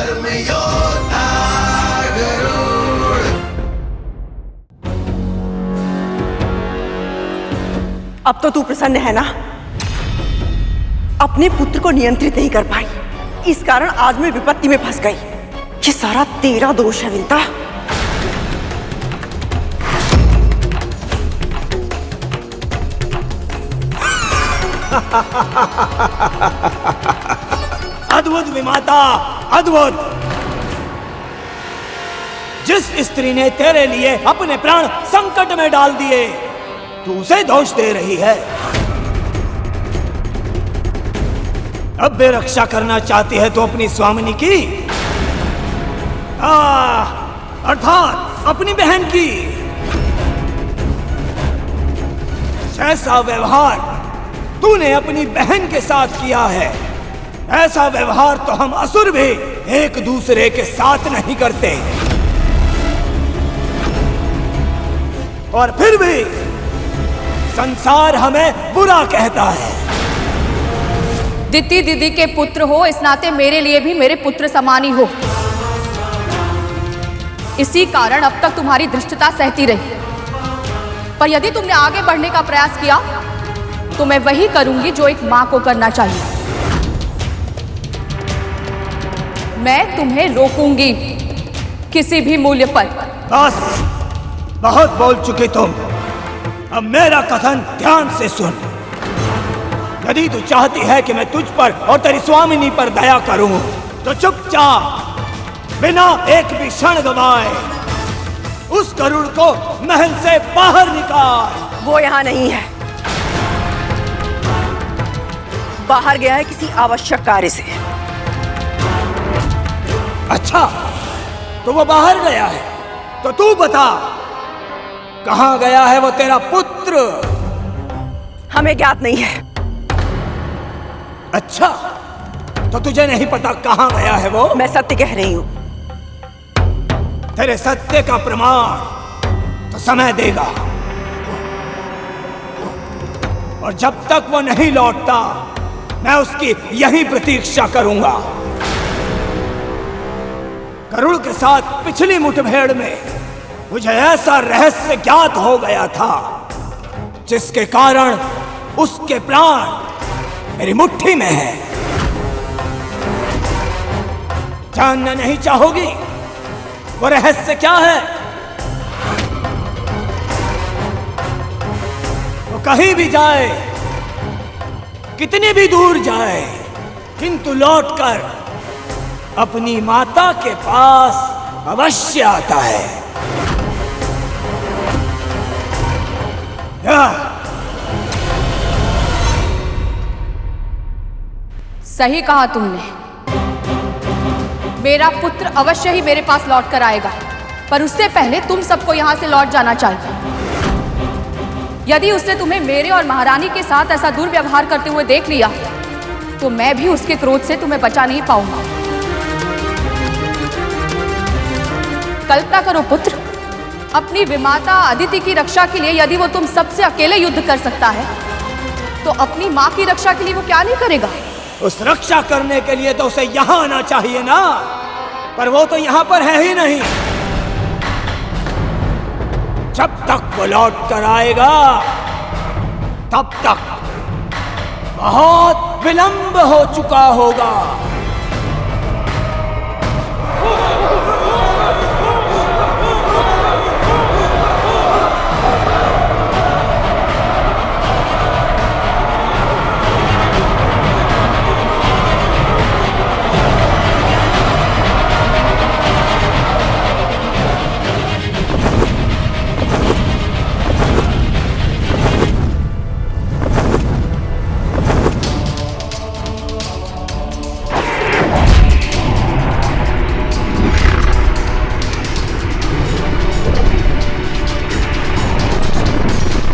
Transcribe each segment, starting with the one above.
धर्मयोद्धा गरुड़। अब तो तू प्रसन्न है ना? अपने पुत्र को नियंत्रित नहीं कर पाई, इस कारण आज मैं विपत्ति में फंस गई। ये सारा तेरा दोष है विंता। अद्भुत विमाता, अद्भुत। जिस स्त्री ने तेरे लिए अपने प्राण संकट में डाल दिए, तू उसे दोष दे रही है। अब भी रक्षा करना चाहती है तो अपनी स्वामिनी की, अर्थात अपनी बहन की। जैसा व्यवहार तूने अपनी बहन के साथ किया है, ऐसा व्यवहार तो हम असुर भी एक दूसरे के साथ नहीं करते। और फिर भी संसार हमें बुरा कहता है। दिति दीदी के पुत्र हो, इस नाते मेरे लिए भी मेरे पुत्र समान ही हो। इसी कारण अब तक तुम्हारी धृष्टता सहती रही, पर यदि तुमने आगे बढ़ने का प्रयास किया तो मैं वही करूंगी जो एक मां को करना चाहिए। मैं तुम्हें रोकूंगी किसी भी मूल्य पर। बस, बहुत बोल चुकी तुम। अब मेरा कथन ध्यान से सुन। यदि तू चाहती है कि मैं तुझ पर और तेरी स्वामिनी पर दया करूं, तो चुपचाप बिना एक भी क्षण गवाए उस गरुड़ को महल से बाहर निकाल। वो यहाँ नहीं है, बाहर गया है किसी आवश्यक कार्य से। अच्छा, तो वो बाहर गया है, तो तू बता कहां गया है वो तेरा पुत्र? हमें ज्ञात नहीं है। अच्छा, तो तुझे नहीं पता कहां गया है वो? मैं सत्य कह रही हूं। तेरे सत्य का प्रमाण तो समय देगा, और जब तक वो नहीं लौटता मैं उसकी यही प्रतीक्षा करूंगा। गरुड़ के साथ पिछली मुठभेड़ में मुझे ऐसा रहस्य ज्ञात हो गया था जिसके कारण उसके प्राण मेरी मुट्ठी में है। जानना नहीं चाहोगी वो रहस्य क्या है? वो कहीं भी जाए, कितनी भी दूर जाए, किंतु लौटकर अपनी माता के पास अवश्य आता है। सही कहा तुमने। मेरा पुत्र अवश्य ही मेरे पास लौट कर आएगा, पर उससे पहले तुम सबको यहां से लौट जाना चाहिए। यदि उसने तुम्हें मेरे और महारानी के साथ ऐसा दुर्व्यवहार करते हुए देख लिया तो मैं भी उसके क्रोध से तुम्हें बचा नहीं पाऊंगा। कल्पना करो पुत्र, अपनी विमाता अदिति की रक्षा के लिए यदि वो तुम सबसे अकेले युद्ध कर सकता है, तो अपनी मां की रक्षा के लिए वो क्या नहीं करेगा? उस रक्षा करने के लिए तो उसे यहां आना चाहिए ना, पर वो तो यहां पर है ही नहीं। जब तक वो लौट कर आएगा तब तक बहुत विलंब हो चुका होगा।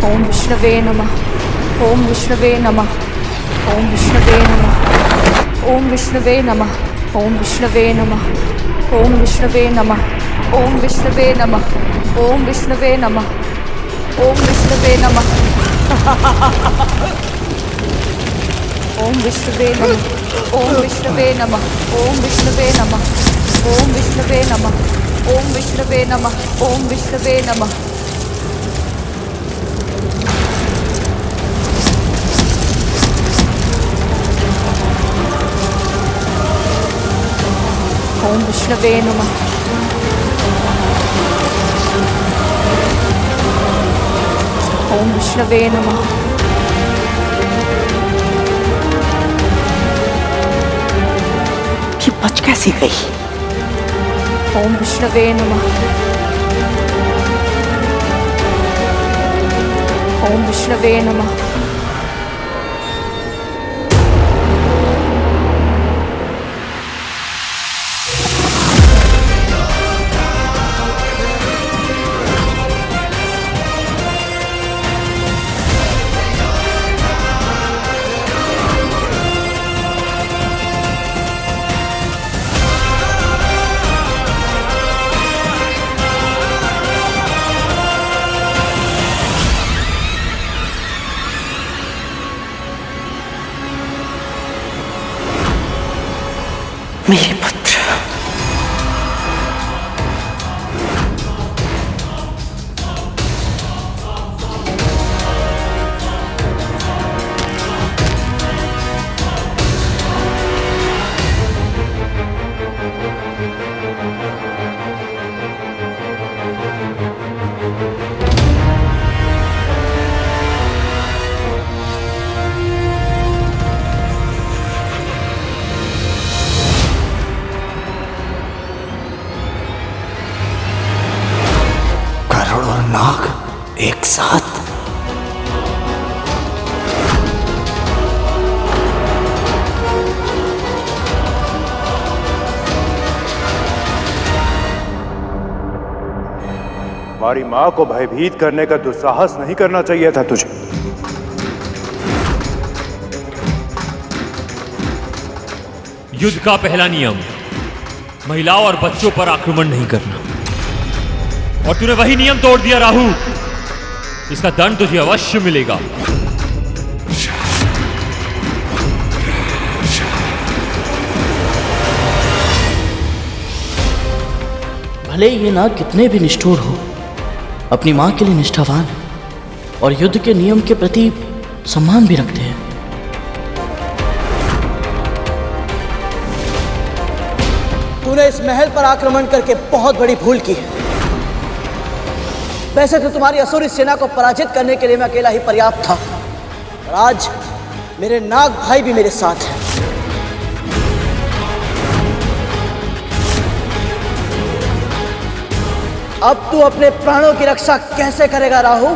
ओम विष्णवे नमः। ओम विष्णवे नमः। ओम विष्णवे नमः। ओम विष्णवे नमः। ओम विष्णवे नमः। ओम विष्णवे नमः। ओम विष्णवे नमः। ओम विष्णवे नमः। ओम विष्णवे नमः। ओम विष्णवे नमः। ओम विष्णवे नमः। ओम विष्णवे नमः। ओम विष्णवे नमः। ओम विष्णवे नमः। ओम विष्णवे नमः। ओम विष्णवे नमः। ओम विष्णवे नमः। कि बच कैसी गई? ओम विष्णवे नमः। ओम विष्णवे नमः। मेरे पुत्र, नाग एक साथ। हमारी मां को भयभीत करने का दुस्साहस नहीं करना चाहिए था तुझे। युद्ध का पहला नियम महिलाओं और बच्चों पर आक्रमण नहीं करना, और तूने वही नियम तोड़ दिया राहु। इसका दंड तुझे अवश्य मिलेगा। भले ये नाग कितने भी निष्ठुर हो, अपनी मां के लिए निष्ठावान है और युद्ध के नियम के प्रति सम्मान भी रखते हैं। तूने इस महल पर आक्रमण करके बहुत बड़ी भूल की है। वैसे तो तुम्हारी असुरी सेना को पराजित करने के लिए मैं अकेला ही पर्याप्त था, और आज मेरे नाग भाई भी मेरे साथ हैं। अब तू अपने प्राणों की रक्षा कैसे करेगा राहु?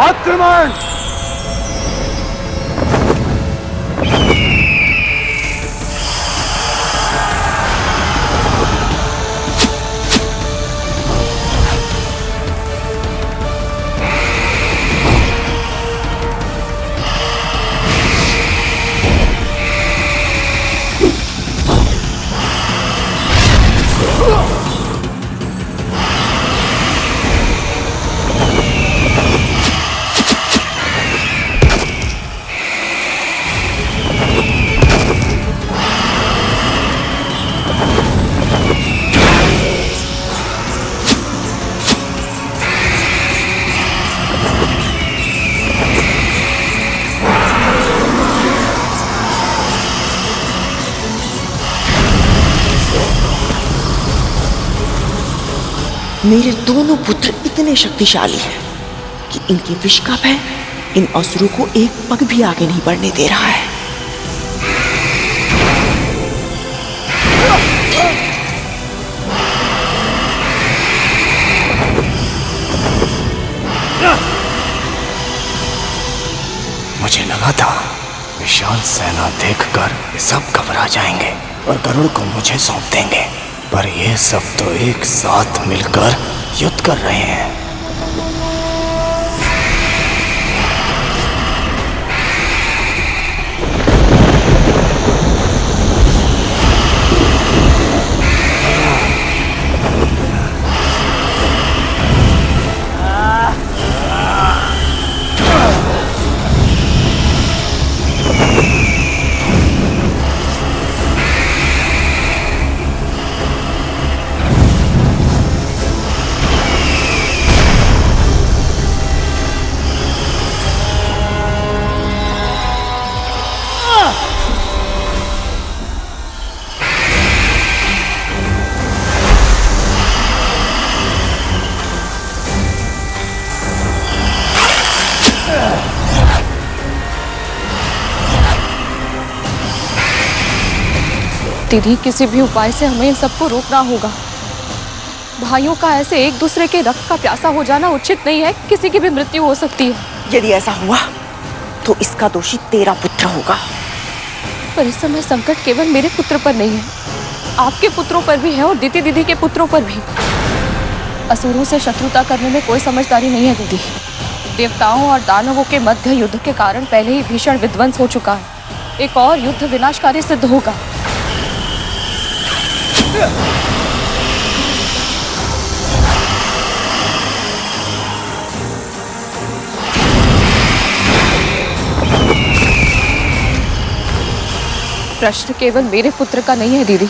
आक्रमण! मेरे दोनों पुत्र इतने शक्तिशाली हैं कि इनके विष का भय इन असुरों को एक पग भी आगे नहीं बढ़ने दे रहा है। मुझे लगा था विशाल सेना देखकर सब घबरा जाएंगे और गरुड़ को मुझे सौंप देंगे, पर ये सब तो एक साथ मिलकर युद्ध कर रहे हैं। दीदी, किसी भी उपाय से हमें इन सबको रोकना होगा। भाइयों का ऐसे एक दूसरे के रक्त का प्यासा हो जाना उचित नहीं है। किसी की भी मृत्यु हो सकती है। यदि ऐसा हुआ तो इसका दोषी तेरा पुत्र होगा। पर इस समय संकट केवल मेरे पुत्र पर नहीं है, आपके पुत्रों पर भी है और दीदी दीदी के पुत्रों पर भी। असुरों से शत्रुता करने में कोई समझदारी नहीं है दीदी। देवताओं और दानवों के मध्य युद्ध के कारण पहले ही भीषण विध्वंस हो चुका है। एक और युद्ध विनाशकारी सिद्ध होगा। प्रश्न केवल मेरे पुत्र का नहीं है दीदी,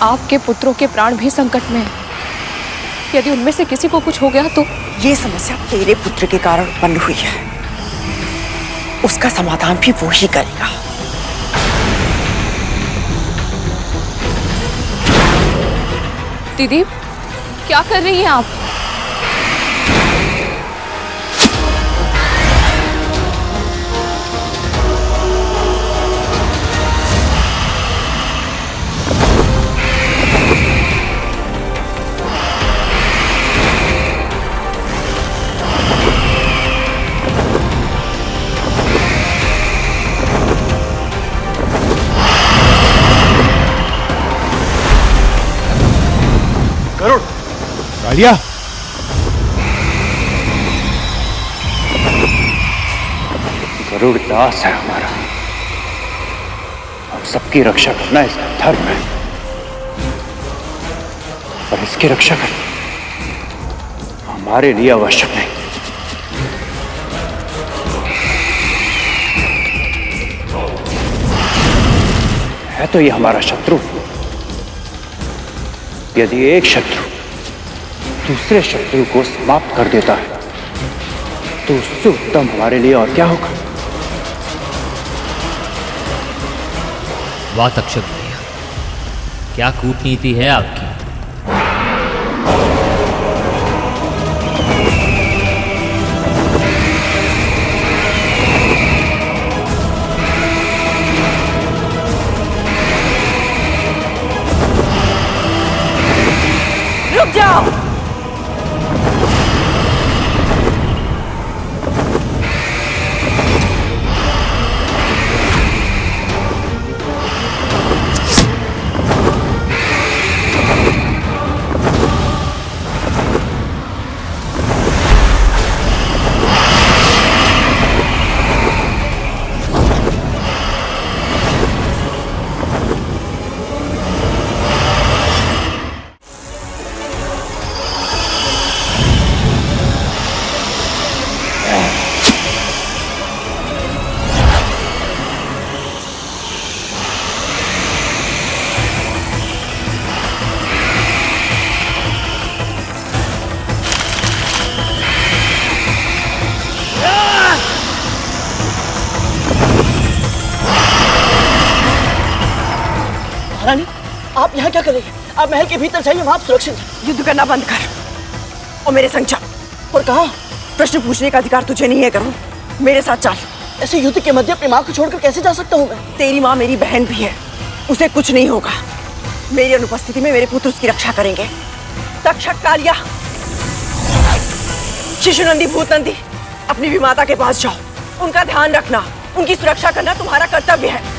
आपके पुत्रों के प्राण भी संकट में हैं। यदि उनमें से किसी को कुछ हो गया तो? ये समस्या तेरे पुत्र के कारण उत्पन्न हुई है, उसका समाधान भी वो ही करेगा। दीदी, क्या कर रही हैं आप? कालिया, गरुड़ दास है हमारा। हम सबकी रक्षा करना इसका धर्म है, पर इसकी रक्षा करना हमारे लिए आवश्यक नहीं। है तो ये हमारा शत्रु। यदि एक शत्रु दूसरे शत्रु को समाप्त कर देता है तो उससे उत्तम हमारे लिए और क्या होगा। वाह तक्षक भैया, क्या कूटनीति है आपकी। रुक जाओ। रानी, आप यहाँ क्या करेंगे? आप महल के भीतर जाइए, वहाँ आप सुरक्षित हैं। युद्ध करना बंद कर और मेरे संग चल। और कहाँ? प्रश्न पूछने का अधिकार तुझे नहीं है करूँ, मेरे साथ चल। ऐसे युद्ध के मध्य अपनी माँ को छोड़कर कैसे जा सकता हूँ मैं? तेरी माँ मेरी बहन भी है, उसे कुछ नहीं होगा। मेरी अनुपस्थिति में मेरे पुत्र उसकी रक्षा करेंगे। तक्षक कालिया, शिशुनंदी, भूतनंदी, अपनी भी माता के पास जाओ, उनका ध्यान रखना, उनकी सुरक्षा करना तुम्हारा कर्तव्य है।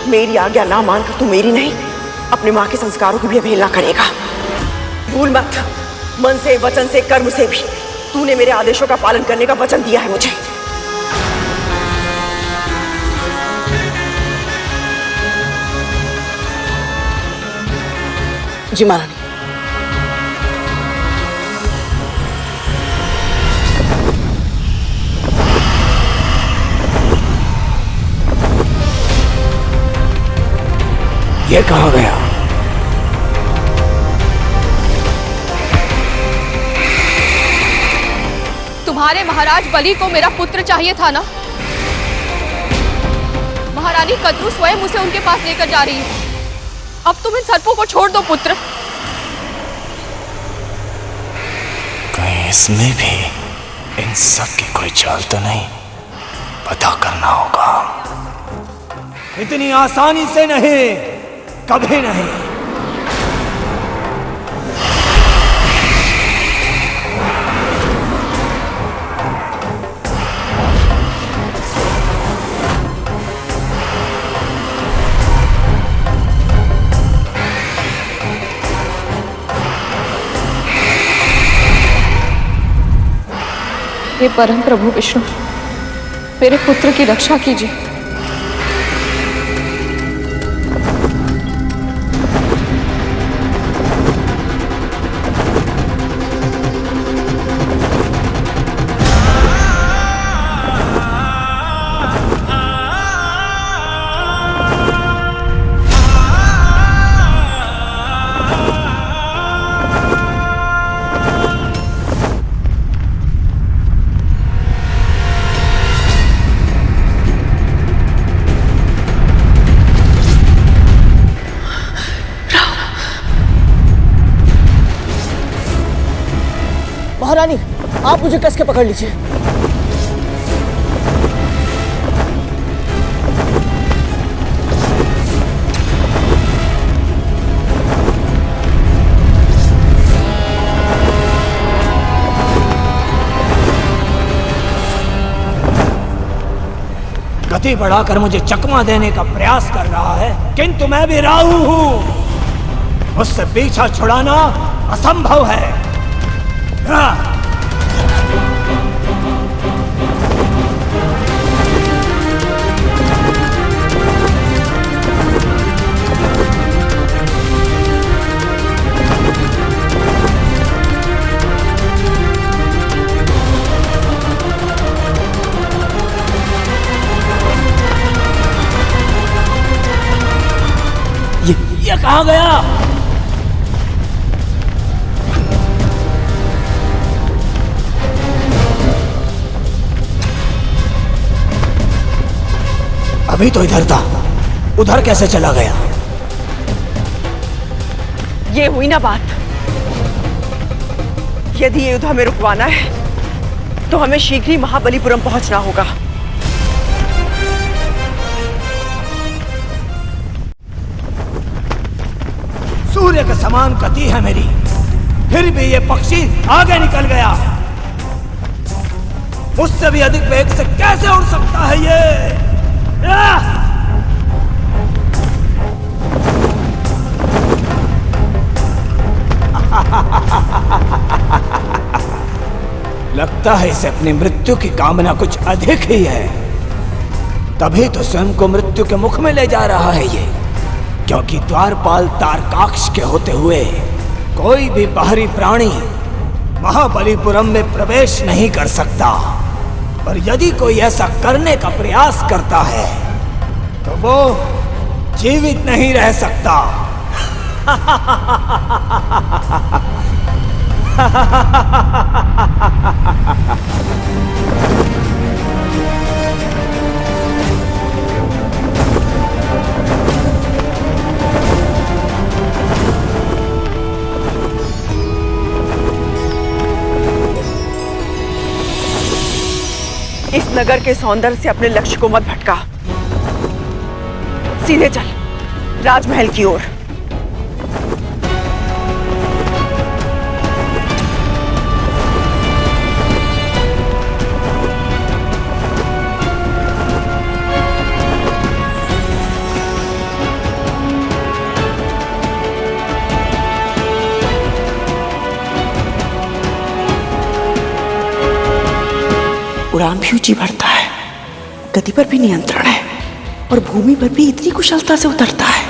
मेरी आज्ञा ना मानकर तू मेरी नहीं, अपनी माँ के संस्कारों की भी अवहेलना करेगा। भूल मत, मन से, वचन से, कर्म से भी तूने मेरे आदेशों का पालन करने का वचन दिया है मुझे। जी महारानी। ये कहाँ गया? तुम्हारे महाराज बलि को मेरा पुत्र चाहिए था ना? महारानी कद्रू स्वयं उसे उनके पास लेकर जा रही है। अब तुम इन सर्पों को छोड़ दो पुत्र। कहीं इसमें भी इन सब की कोई चाल तो नहीं, पता करना होगा। इतनी आसानी से नहीं, कभी नहीं। हे परम प्रभु विष्णु, मेरे पुत्र की रक्षा कीजिए। महारानी, आप मुझे कस के पकड़ लीजिए। गति बढ़ाकर मुझे चकमा देने का प्रयास कर रहा है, किंतु मैं भी राहु हूं। मुझसे पीछा छुड़ाना असंभव है। ये कहाँ गया? अभी तो इधर था, उधर कैसे चला गया? ये हुई ना बात। यदि ये युद्ध हमें रुकवाना है तो हमें शीघ्र ही महाबलीपुरम पहुंचना होगा। सूर्य के समान गति है मेरी, फिर भी ये पक्षी आगे निकल गया। मुझसे भी अधिक वेग से कैसे उड़ सकता है ये? लगता है इसे अपनी मृत्यु की कामना कुछ अधिक ही है, तभी तो स्वयं को मृत्यु के मुख में ले जा रहा है ये। क्योंकि द्वारपाल तारकाक्ष के होते हुए कोई भी बाहरी प्राणी महाबलीपुरम में प्रवेश नहीं कर सकता। पर यदि कोई ऐसा करने का प्रयास करता है तो वो जीवित नहीं रह सकता। इस नगर के सौंदर्य से अपने लक्ष्य को मत भटका। सीधे चल राजमहल की ओर। उड़ान भी ऊंची बढ़ता है, गति पर भी नियंत्रण है और भूमि पर भी इतनी कुशलता से उतरता है।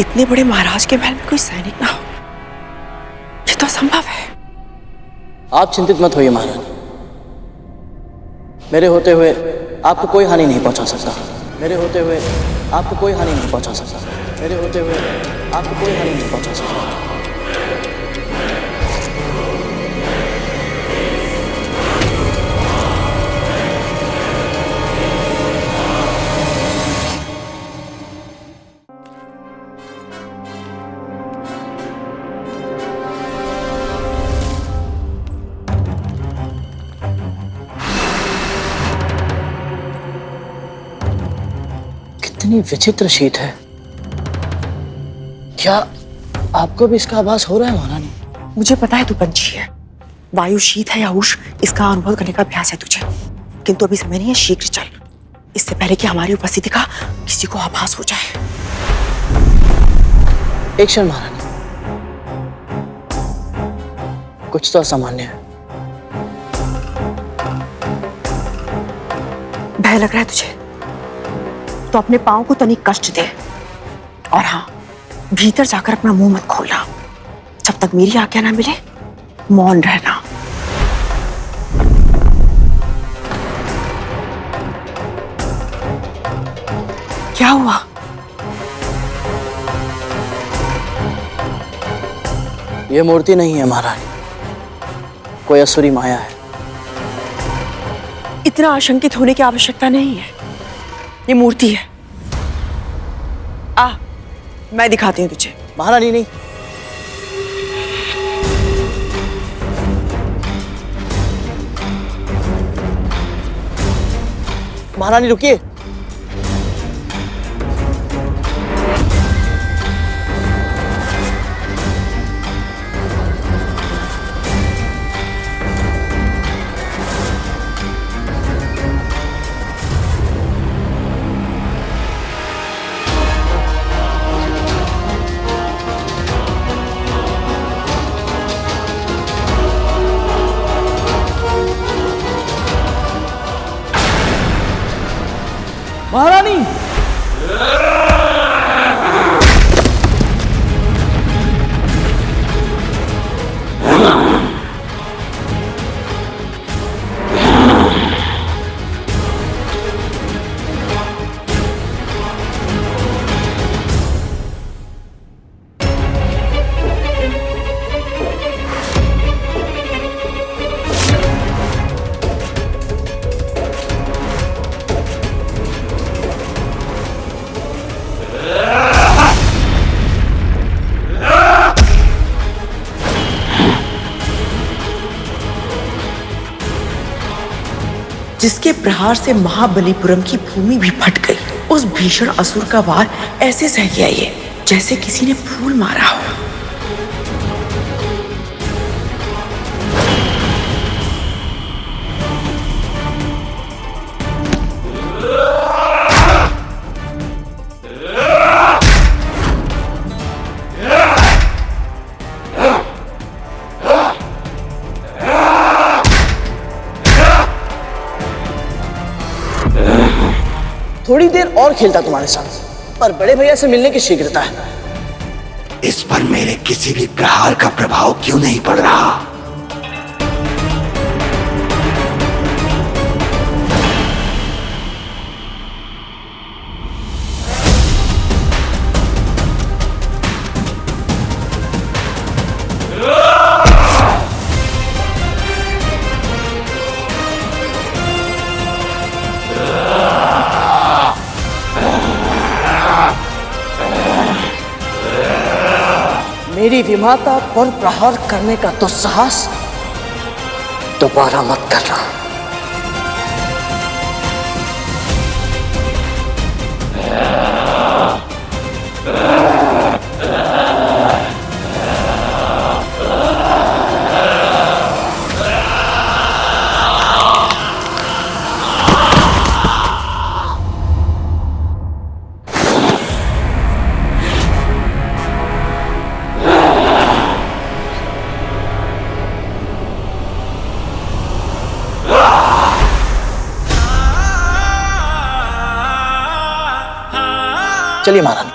इतने बड़े महाराज के महल में कोई सैनिक ना हो, ये तो असंभव है। आप चिंतित मत होइए महाराज, मेरे होते हुए आपको कोई हानि नहीं पहुंचा सकता। मेरे होते हुए आपको कोई हानि नहीं पहुंचा सकता। मेरे होते हुए आपको कोई हानि नहीं पहुंचा सकता। कितनी विचित्र शीत है। क्या आपको भी इसका आभास हो रहा है महारानी? मुझे पता है तू पंछी है, वायु शीत है या उष्ण इसका अनुभव करने का अभ्यास है तुझे, किंतु अभी समय नहीं है, शीघ्र चल, इससे पहले कि हमारी उपस्थिति का किसी को आभास हो जाए। एक क्षण महारानी, कुछ तो असामान्य है। भय लग रहा है तुझे तो अपने पांव को तनिक कष्ट दे, और हाँ, भीतर जाकर अपना मुंह मत खोलना। जब तक मेरी आज्ञा ना मिले मौन रहना। क्या हुआ? यह मूर्ति नहीं है महारानी, कोई असुरी माया है। इतना आशंकित होने की आवश्यकता नहीं है, ये मूर्ति है। आ, मैं दिखाती हूँ तुझे। महारानी नहीं, महारानी रुकिए। महारानी, जिसके प्रहार से महाबलीपुरम की भूमि भी फट गई, उस भीषण असुर का वार ऐसे सह गया ये जैसे किसी ने फूल मारा हो। थोड़ी देर और खेलता तुम्हारे साथ, पर बड़े भैया से मिलने की शीघ्रता है। इस पर मेरे किसी भी प्रहार का प्रभाव क्यों नहीं पड़ रहा? मेरी विमाता पर प्रहार करने का दुस्साहस दोबारा मत करना। चलिए महारानी।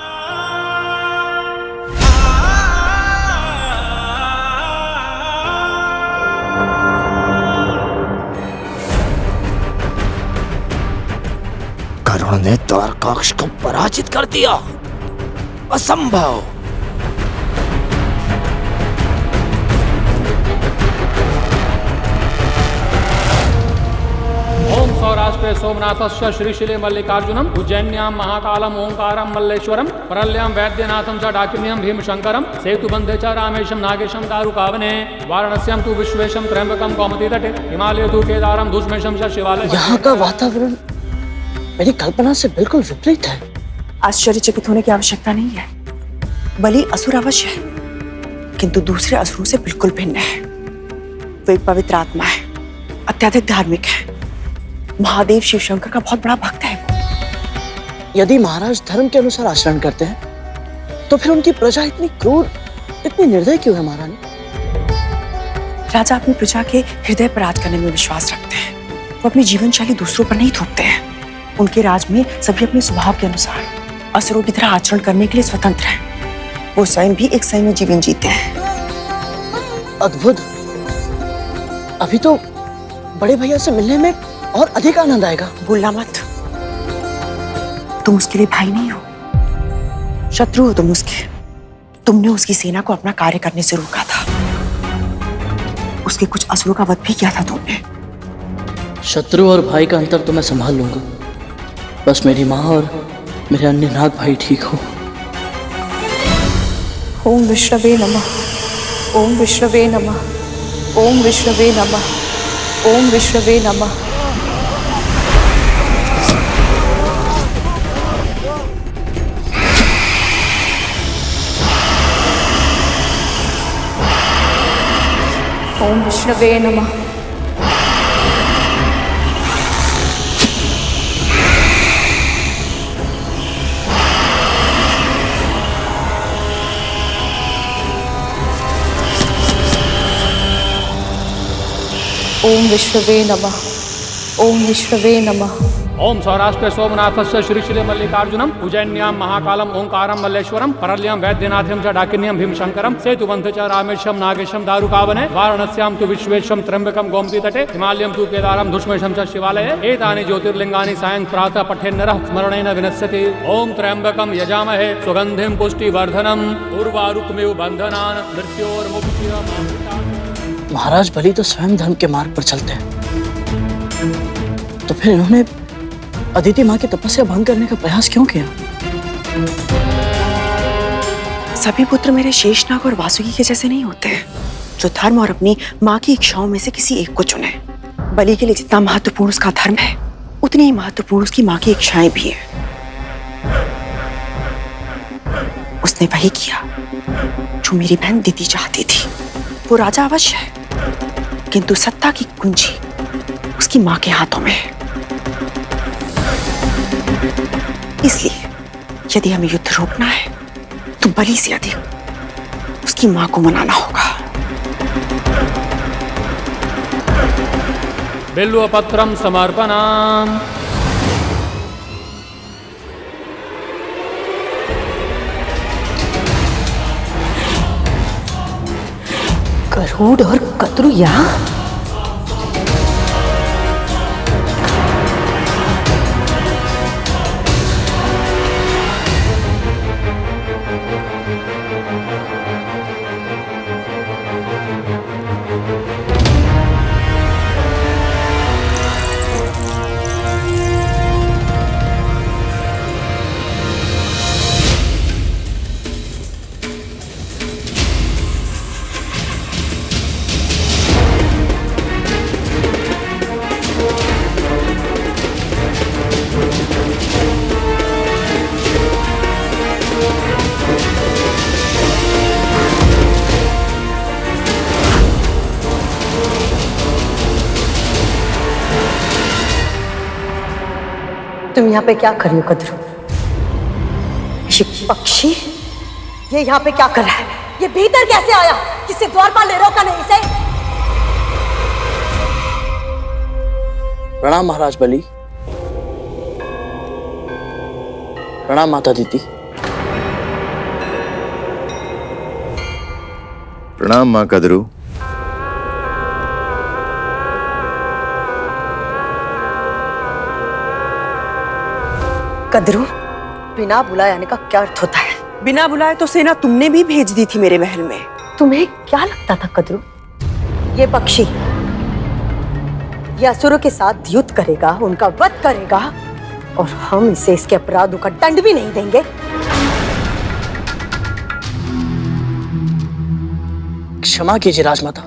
करुण ने द्वारकाक्ष को पराजित कर दिया, असंभव। ओम सौराष्ट्रे सोमनाथस्य श्रीशिले मल्लिकार्जुनम उज्जैन्यां महाकालम ओंकारम मल्लेश्वरम परल्यां वैद्यनाथम च डाकिन्यं भीमशंकरम सेतुबंधे च रामेशम नागेशम दारुकावने वाराणस्यां तु विश्वेशम त्र्यंबकम कौमुदी तटे हिमालय तु केदारम धूष्मेशम च शिवालय। यहाँ का वातावरण मेरी कल्पना से बिल्कुल विपरीत है। आश्चर्यचकित होने की आवश्यकता नहीं है। बलि असुर अवश्य है, किंतु दूसरे असुरों से बिल्कुल भिन्न है। वो एक पवित्र आत्मा है, अत्यधिक धार्मिक है, महादेव शिव शंकर का बहुत बड़ा भक्त है वो। यदि महाराज धर्म के अनुसार आचरण करते हैं तो फिर उनकी प्रजा इतनी क्रूर, इतनी निर्दयी क्यों है महारानी? राजा अपनी प्रजा के हृदय पर राज करने में विश्वास रखते हैं। वो अपनी जीवन शैली दूसरों पर नहीं थोपते हैं। उनके राज में सभी अपने स्वभाव के अनुसार असुरों की तरह आचरण करने के लिए स्वतंत्र हैं। वो स्वयं भी एक संयमी जीवन जीते हैं। अद्भुत। अभी तो बड़े भैया से मिलने में और अधिक आनंद आएगा। भूलना मत, तुम उसके लिए भाई नहीं हो, शत्रु हो तुम उसके। तुमने उसकी सेना को अपना कार्य करने से रोका था। उसके कुछ असुरों का वध भी किया था तुमने। शत्रु और भाई का अंतर तो मैं संभाल लूंगा, बस मेरी माँ और मेरे अन्य नाग भाई ठीक हो। ओम विष्णवे नमः। ओम विष्णवे नमः। ओम विष्णवे नमः। ओम विष्णवे नमः। ओम विष्णवे नमः। ओम विष्णवे नमः। ओम विष्णवे नमः। ओम सौराष्ट्र सोमनाथस्य श्रीशिले मल्लिकार्जुनम उज्जैन्यां महाकालम ओंकारम मल्लेश्वरम परल्यम वैद्यनाथम च डाकिन्यम भीमशंकरम सेतुबंध च रामेशम नागेशम दारुकावने वाराणस्यां तु विश्वेशम त्र्यंबकम गोमती तटे हिमालयम तु केदारम धुष्मेशम च शिवालये एतानि ज्योतिर्लिंगानि सायं प्रातः पठेन्नरः स्मरणेन विनश्यति। ओम त्र्यंबकम यजामहे सुगंधिम पुष्टिवर्धनम उर्वारुकमिव बंधनान् मृत्योर्मुक्तिः। महाराज बलि तो स्वयं धर्म के मार्ग पर चलते हैं, तो फिर इन्होंने अदिति माँ की तपस्या भंग करने का प्रयास क्यों किया? सभी पुत्र मेरे शेषनाग और वासुकी के जैसे नहीं होते, जो धर्म और अपनी माँ की इच्छाओं में से किसी एक को चुने। बलि के लिए जितना महत्वपूर्ण उसका धर्म है, उतनी ही महत्वपूर्ण उसकी माँ की इच्छाएं भी है। उसने वही किया जो मेरी बहन दिति चाहती थी। वो राजा अवश्य है, किंतु सत्ता की कुंजी उसकी माँ के हाथों में है। इसलिए यदि हमें युद्ध रोकना है तो बलि से अधिक उसकी माँ को मनाना होगा। बिल्वपत्रम समर्पणाम। गरुड़ और कतरु यहाँ? तुम यहाँ पे क्या कर रही हो कद्रू? ये पक्षी ये यहाँ पे क्या कर रहा है? ये भीतर कैसे आया? किसी द्वारपाल ने रोका नहीं इसे? प्रणाम महाराज बलि। प्रणाम माता दीदी। प्रणाम माँ कद्रू। कद्रू, बिना बुलाए आने का क्या अर्थ होता है? बिना बुलाए तो सेना तुमने भी भेज दी थी मेरे महल में। तुम्हें क्या लगता था कद्रू? ये पक्षी ये असुरों के साथ युद्ध करेगा, उनका वध करेगा और हम इसे इसके अपराधों का दंड भी नहीं देंगे? क्षमा कीजिए राजमाता,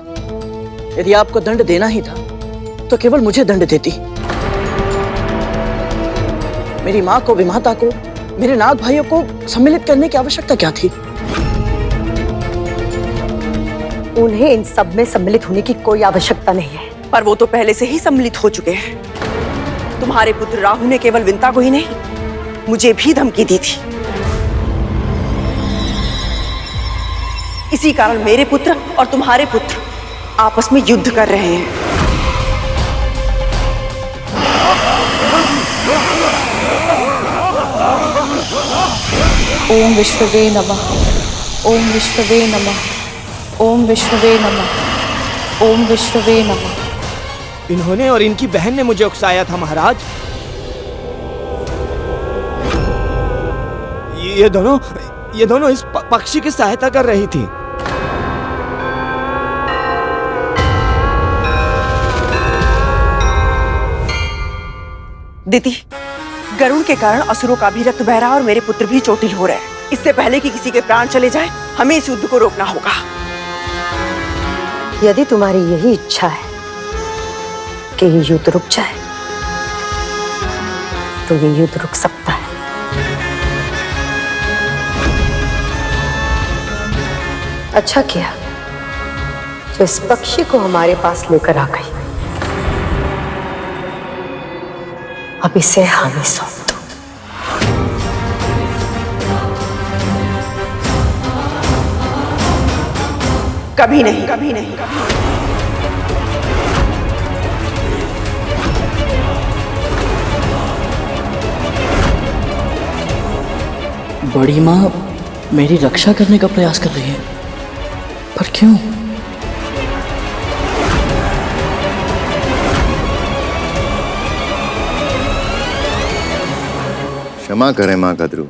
यदि आपको दंड देना ही था तो केवल मुझे दंड देती। मेरी माँ को, विमाता को मेरे नाग भाइयों को सम्मिलित करने की आवश्यकता क्या थी? उन्हें इन सब में सम्मिलित होने की कोई आवश्यकता नहीं है। पर वो तो पहले से ही सम्मिलित हो चुके हैं। तुम्हारे पुत्र राहु ने केवल विंता को ही नहीं, मुझे भी धमकी दी थी। इसी कारण मेरे पुत्र और तुम्हारे पुत्र आपस में युद्ध कर रहे हैं। ओम विष्णवे नमः। ओम विष्णवे नमः। ओम विष्णवे नमः। ओम विष्णवे नमः। इन्होंने और इनकी बहन ने मुझे उकसाया था महाराज। ये दोनों इस पक्षी की सहायता कर रही थी। दीदी, गरुड़ के कारण असुरों का भी रक्त बह रहा और मेरे पुत्र भी चोटिल हो रहे हैं। इससे पहले कि किसी के प्राण चले जाए, हमें इस युद्ध को रोकना होगा। यदि तुम्हारी यही इच्छा है कि ये युद्ध रुक जाए, तो ये युद्ध रुक सकता है। अच्छा किया जो इस पक्षी को हमारे पास लेकर आ गई। अब इसे हमें सौंप दो। कभी नहीं, कभी नहीं, कभी नहीं। बड़ी माँ मेरी रक्षा करने का प्रयास कर रही है, पर क्यों? क्षमा करें माँ कद्रू,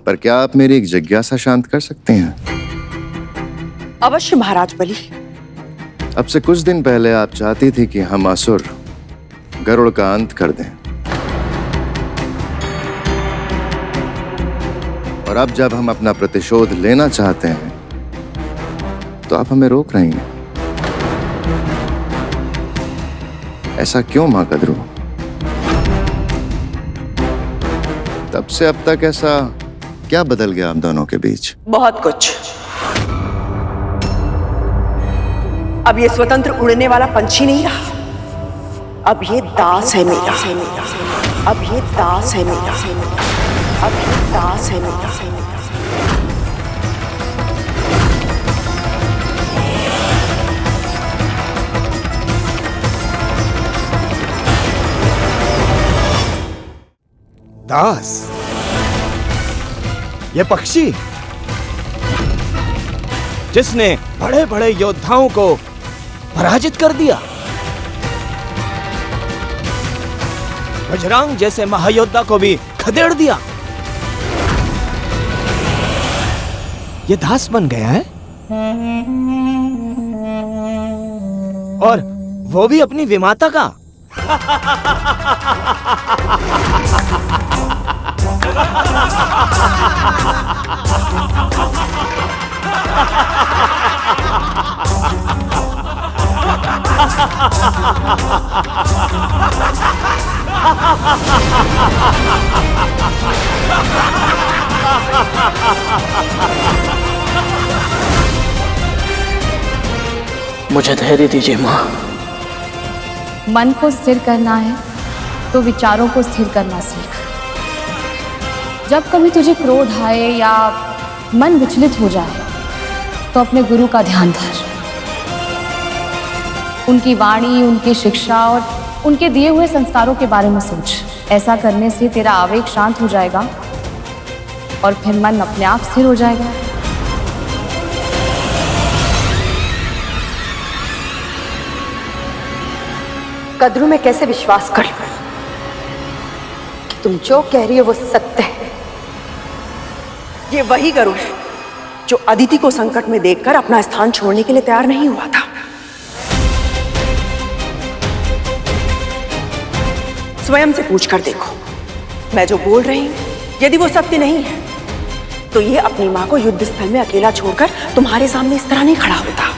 पर क्या आप मेरी एक जिज्ञासा शांत कर सकते हैं? अवश्य महाराज बलि। अब से कुछ दिन पहले आप चाहती थी कि हम असुर गरुड़ का अंत कर दें, और अब जब हम अपना प्रतिशोध लेना चाहते हैं तो आप हमें रोक रही हैं। ऐसा क्यों माँ कद्रू? तब से अब तक ऐसा क्या बदल गया आप दोनों के बीच? बहुत कुछ। अब ये स्वतंत्र उड़ने वाला पंछी नहीं रहा, अब ये दास है मेरा। अब ये दास है मेरा। अब ये दास है मेरा। दास? ये पक्षी जिसने बड़े बड़े योद्धाओं को पराजित कर दिया, बजरंग जैसे महायोद्धा को भी खदेड़ दिया, ये दास बन गया है? और वो भी अपनी विमाता का? मुझे धैर्य दीजिए माँ। मन को स्थिर करना है तो विचारों को स्थिर करना सीख। जब कभी तुझे क्रोध आए या मन विचलित हो जाए तो अपने गुरु का ध्यान धर। उनकी वाणी, उनकी शिक्षा और उनके दिए हुए संस्कारों के बारे में सोच। ऐसा करने से तेरा आवेग शांत हो जाएगा और फिर मन अपने आप स्थिर हो जाएगा। कद्रू में कैसे विश्वास कर लूं कि तुम जो कह रही हो वो सत्य है? ये वही गरुड़ है जो अदिति को संकट में देखकर अपना स्थान छोड़ने के लिए तैयार नहीं हुआ था। स्वयं से पूछ कर देखो, मैं जो बोल रही हूं यदि वो सत्य नहीं है तो ये अपनी मां को युद्ध स्थल में अकेला छोड़कर तुम्हारे सामने इस तरह नहीं खड़ा होता।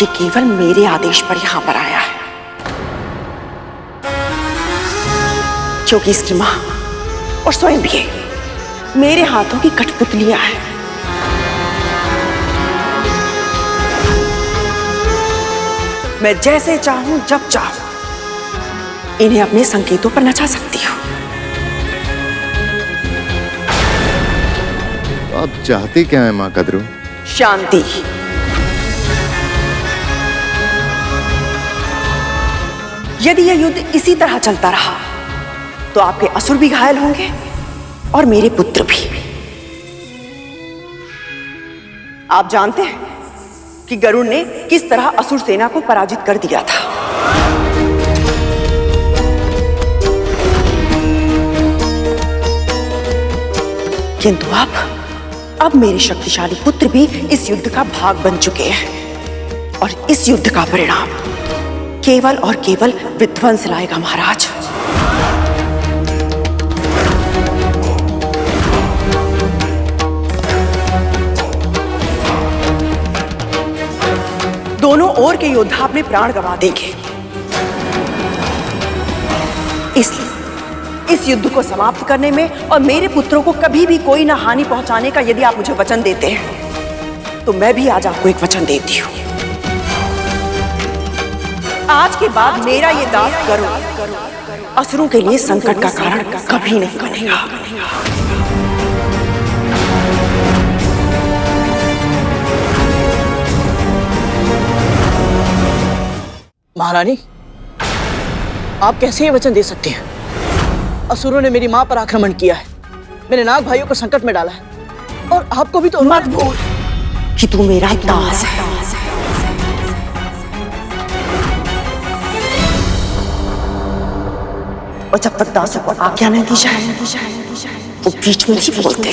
ये केवल मेरे आदेश पर यहां पर आया है, क्योंकि इसकी मां और स्वयं भी मेरे हाथों की कठपुतलियां हैं। मैं जैसे चाहूं जब चाहूं इन्हें अपने संकेतों पर नचा सकती हूं। आप चाहती क्या है माँ कद्रू? शांति। यदि यह युद्ध इसी तरह चलता रहा तो आपके असुर भी घायल होंगे और मेरे पुत्र भी। आप जानते हैं कि गरुड़ ने किस तरह असुर सेना को पराजित कर दिया था। किंतु अब मेरे शक्तिशाली पुत्र भी इस युद्ध का भाग बन चुके हैं और इस युद्ध का परिणाम केवल और केवल विध्वंस लाएगा महाराज। दोनों ओर के योद्धा अपने प्राण गंवा देंगे। इसलिए इस युद्ध को समाप्त करने में और मेरे पुत्रों को कभी भी कोई ना हानि पहुंचाने का यदि आप मुझे वचन देते हैं तो मैं भी आज आपको एक वचन देती हूं। आज के बाद मेरा ये दास गरुड़ असुरों के लिए संकट का कारण कभी नहीं बनेगा। महारानी, आप कैसे ये वचन दे सकते हैं? असुरों ने मेरी मां पर आक्रमण किया है, मेरे नाग भाइयों को संकट में डाला है और आपको भी तो मत बोल कि तू मेरा दास है। और जब तक दासों को आज्ञा नहीं दी जाए वो बीच में नहीं बोलते।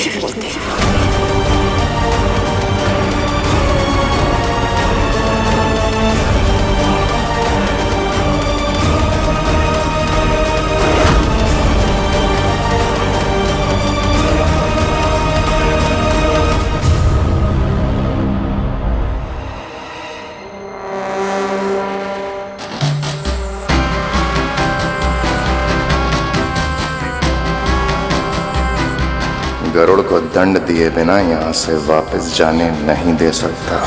गरुड़ को दंड दिए बिना यहां से वापस जाने नहीं दे सकता।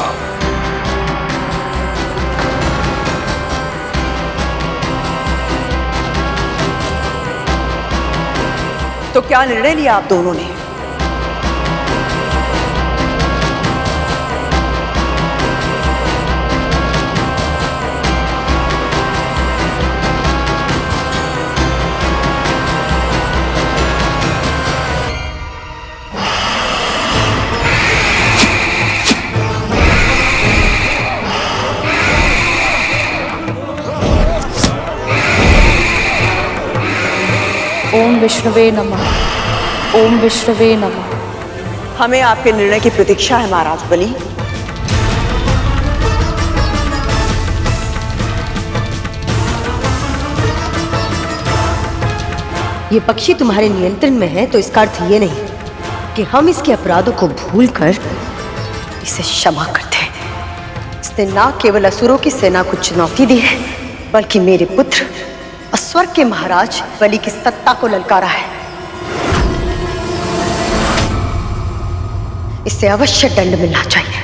तो क्या निर्णय लिया आप दोनों ने? ओम विष्णुवे नमः। ओम विष्णुवे नमः। हमें आपके निर्णय की प्रतीक्षा है महाराज बलि। ये पक्षी तुम्हारे नियंत्रण में है तो इसका अर्थ ये नहीं कि हम इसके अपराधों को भूलकर इसे क्षमा करते हैं। इसने न केवल असुरों की सेना को चुनौती दी है बल्कि मेरे पुत्र और स्वर्ग के महाराज बलि की सत्ता को ललकारा है। इसे अवश्य दंड मिलना चाहिए।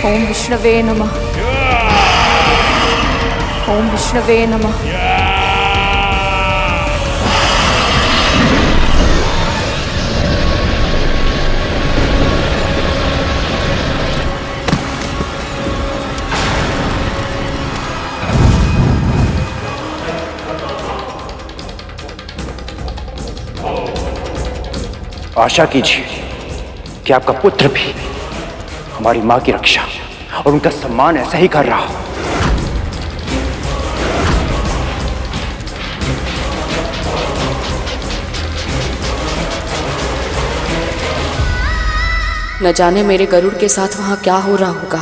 ओम विष्णवे नमः। ओम विष्णवे नमः। आशा कीजिए कि आपका पुत्र भी हमारी मां की रक्षा और उनका सम्मान ऐसा ही कर रहा हो। न जाने मेरे गरुड़ के साथ वहां क्या हो रहा होगा।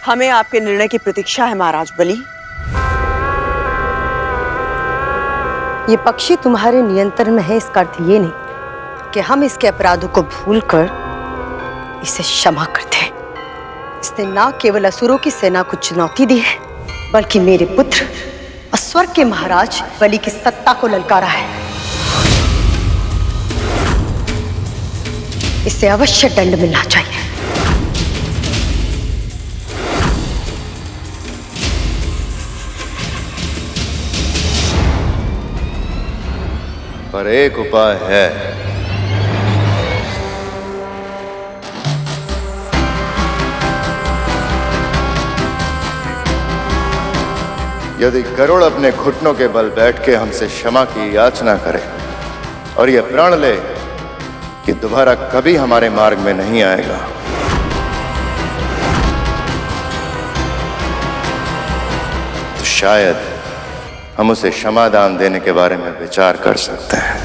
हमें आपके निर्णय की प्रतीक्षा है महाराज बलि। ये पक्षी तुम्हारे नियंत्रण में है, इसका अर्थ ये नहीं कि हम इसके अपराधों को भूलकर इसे क्षमा करते हैं। इसने ना केवल असुरों की सेना को चुनौती दी है, बल्कि मेरे पुत्र और स्वर्ग के महाराज बलि की सत्ता को ललकारा है। इसे अवश्य दंड मिलना चाहिए। पर एक उपाय है। यदि गरुड़ अपने घुटनों के बल बैठ के हमसे क्षमा की याचना करे और यह प्रण ले कि दोबारा कभी हमारे मार्ग में नहीं आएगा, तो शायद हम उसे क्षमादान देने के बारे में विचार कर सकते हैं।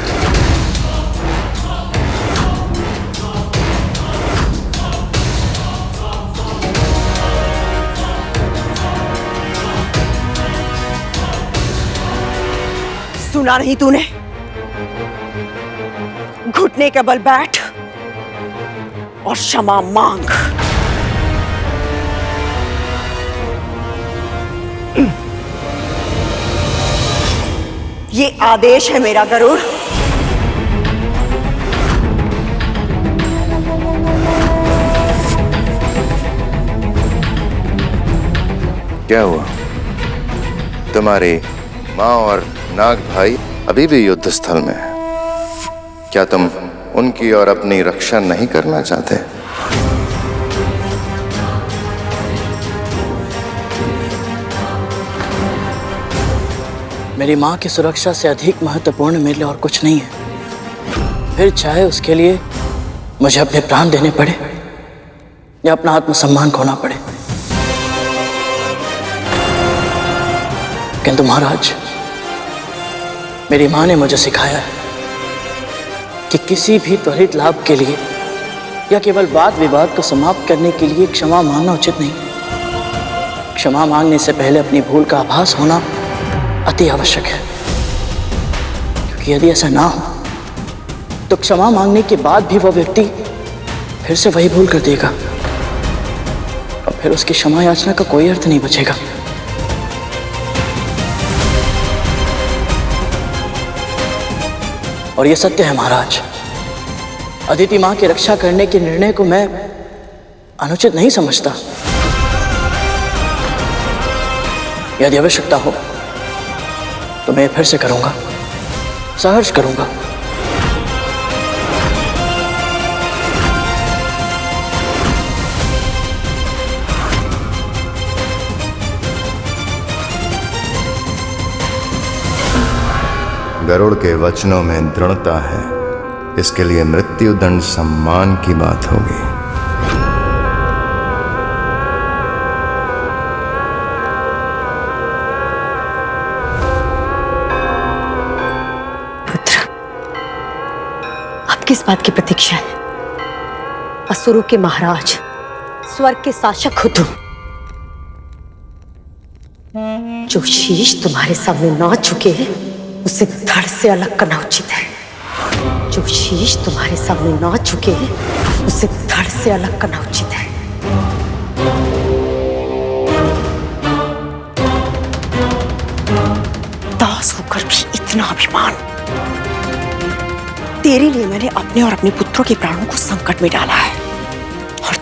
सुना नहीं तूने? घुटने के बल बैठ और क्षमा मांग। ये आदेश है मेरा गरुड़। क्या हुआ? तुम्हारी माँ और नाग भाई अभी भी युद्ध स्थल में है। क्या तुम उनकी और अपनी रक्षा नहीं करना चाहते? मेरी माँ की सुरक्षा से अधिक महत्वपूर्ण मेरे लिए और कुछ नहीं है। फिर चाहे उसके लिए मुझे अपने प्राण देने पड़े या अपना आत्मसम्मान खोना पड़े। किंतु महाराज, मेरी माँ ने मुझे सिखाया है कि किसी भी त्वरित लाभ के लिए या केवल वाद विवाद को समाप्त करने के लिए क्षमा मांगना उचित नहीं। क्षमा मांगने से पहले अपनी भूल का आभास होना अति आवश्यक है, क्योंकि यदि ऐसा ना हो तो क्षमा मांगने के बाद भी वह व्यक्ति फिर से वही भूल कर देगा और फिर उसकी क्षमा याचना का कोई अर्थ नहीं बचेगा। और यह सत्य है महाराज, अदिति मां की रक्षा करने के निर्णय को मैं अनुचित नहीं समझता। यदि आवश्यकता हो तो मैं फिर से करूंगा, सहर्ष करूंगा। गरुड़ के वचनों में दृढ़ता है, इसके लिए मृत्युदंड सम्मान की बात होगी। किस बात की प्रतीक्षा है? असुरों के महाराज, स्वर्ग के शासक हो तुम। जो शीश तुम्हारे सामने ना झुके उसे धड़ से अलग करना उचित है। जो शीश तुम्हारे सामने ना झुके उसे धड़ से अलग करना उचित है। दास होकर भी इतना अभिमान। तेरे लिए मैंने अपने और अपने पुत्रों के प्राणों को संकट में डाला है, और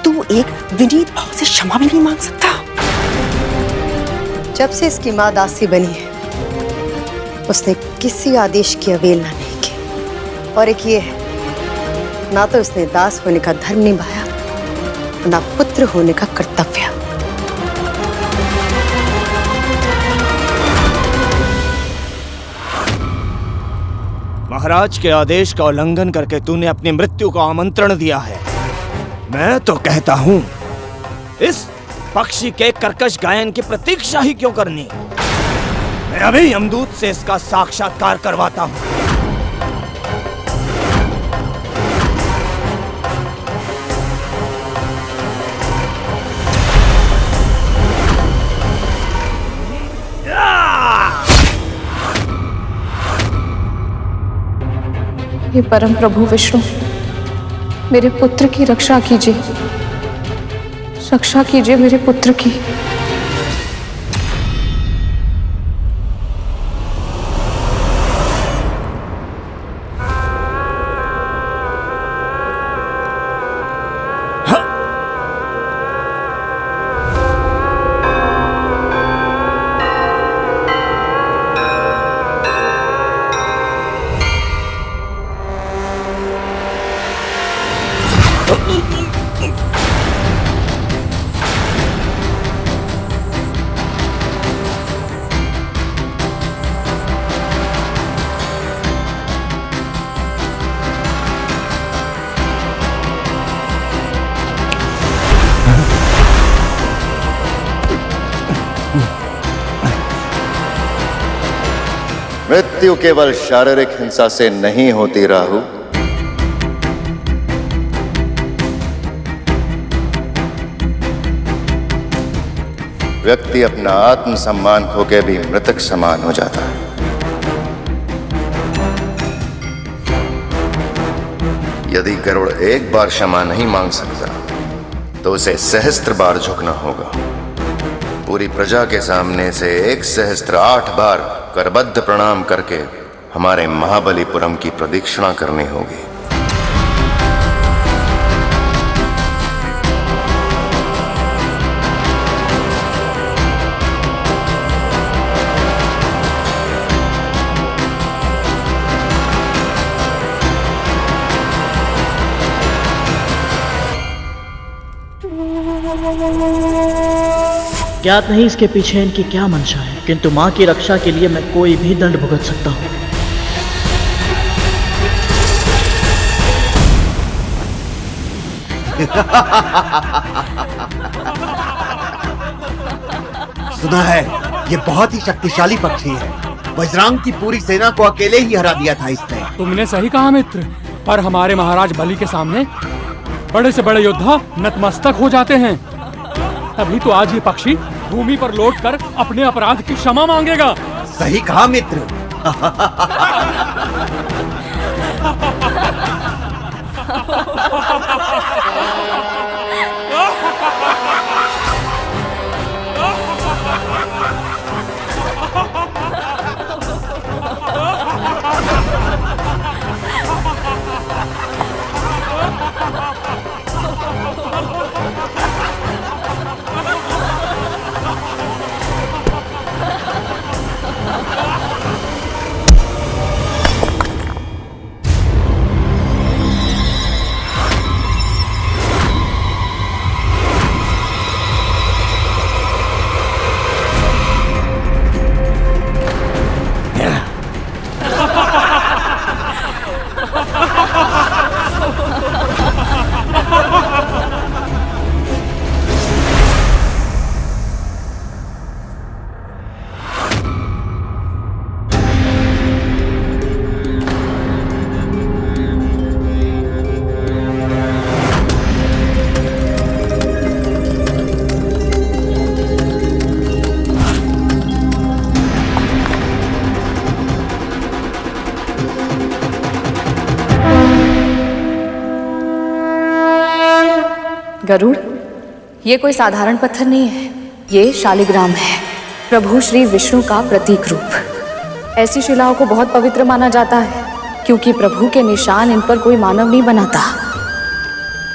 तू एक विनीत भाव से क्षमा भी नहीं मांग सकता। जब से इसकी मां दासी बनी है, उसने किसी आदेश की अवहेलना नहीं की। और एक ये है, ना तो उसने दास होने का धर्म निभाया, ना पुत्र होने का कर्तव्य। महाराज के आदेश का उल्लंघन करके तूने अपनी मृत्यु को आमंत्रण दिया है। मैं तो कहता हूं, इस पक्षी के कर्कश गायन की प्रतीक्षा ही क्यों करनी? मैं अभी यमदूत से इसका साक्षात्कार करवाता हूं। हे परम प्रभु विष्णु, मेरे पुत्र की रक्षा कीजिए, रक्षा कीजिए मेरे पुत्र की। मृत्यु केवल शारीरिक हिंसा से नहीं होती राहु, व्यक्ति अपना आत्मसम्मान खो के भी मृतक समान हो जाता है। यदि गरुड़ एक बार क्षमा नहीं मांग सकता तो उसे सहस्त्र बार झुकना होगा। पूरी प्रजा के सामने से 1 सहस्त्र 8 बार करबद्ध प्रणाम करके हमारे महाबलीपुरम की प्रदक्षिणा करनी होगी। ज्ञात नहीं इसके पीछे इनकी क्या मंशा है, किंतु मां की रक्षा के लिए मैं कोई भी दंड भुगत सकता हूं। सुना है ये बहुत ही शक्तिशाली पक्षी है। वज्रांग की पूरी सेना को अकेले ही हरा दिया था इसने। तुमने सही कहा मित्र, पर हमारे महाराज बलि के सामने बड़े से बड़े योद्धा नतमस्तक हो जाते हैं। तभी तो आज ये पक्षी भूमि पर लौटकर अपने अपराध की क्षमा मांगेगा। सही कहा मित्र। गरुड़, ये कोई साधारण पत्थर नहीं है, ये शालिग्राम है, प्रभु श्री विष्णु का प्रतीक रूप। ऐसी शिलाओं को बहुत पवित्र माना जाता है, क्योंकि प्रभु के निशान इन पर कोई मानव नहीं बनाता,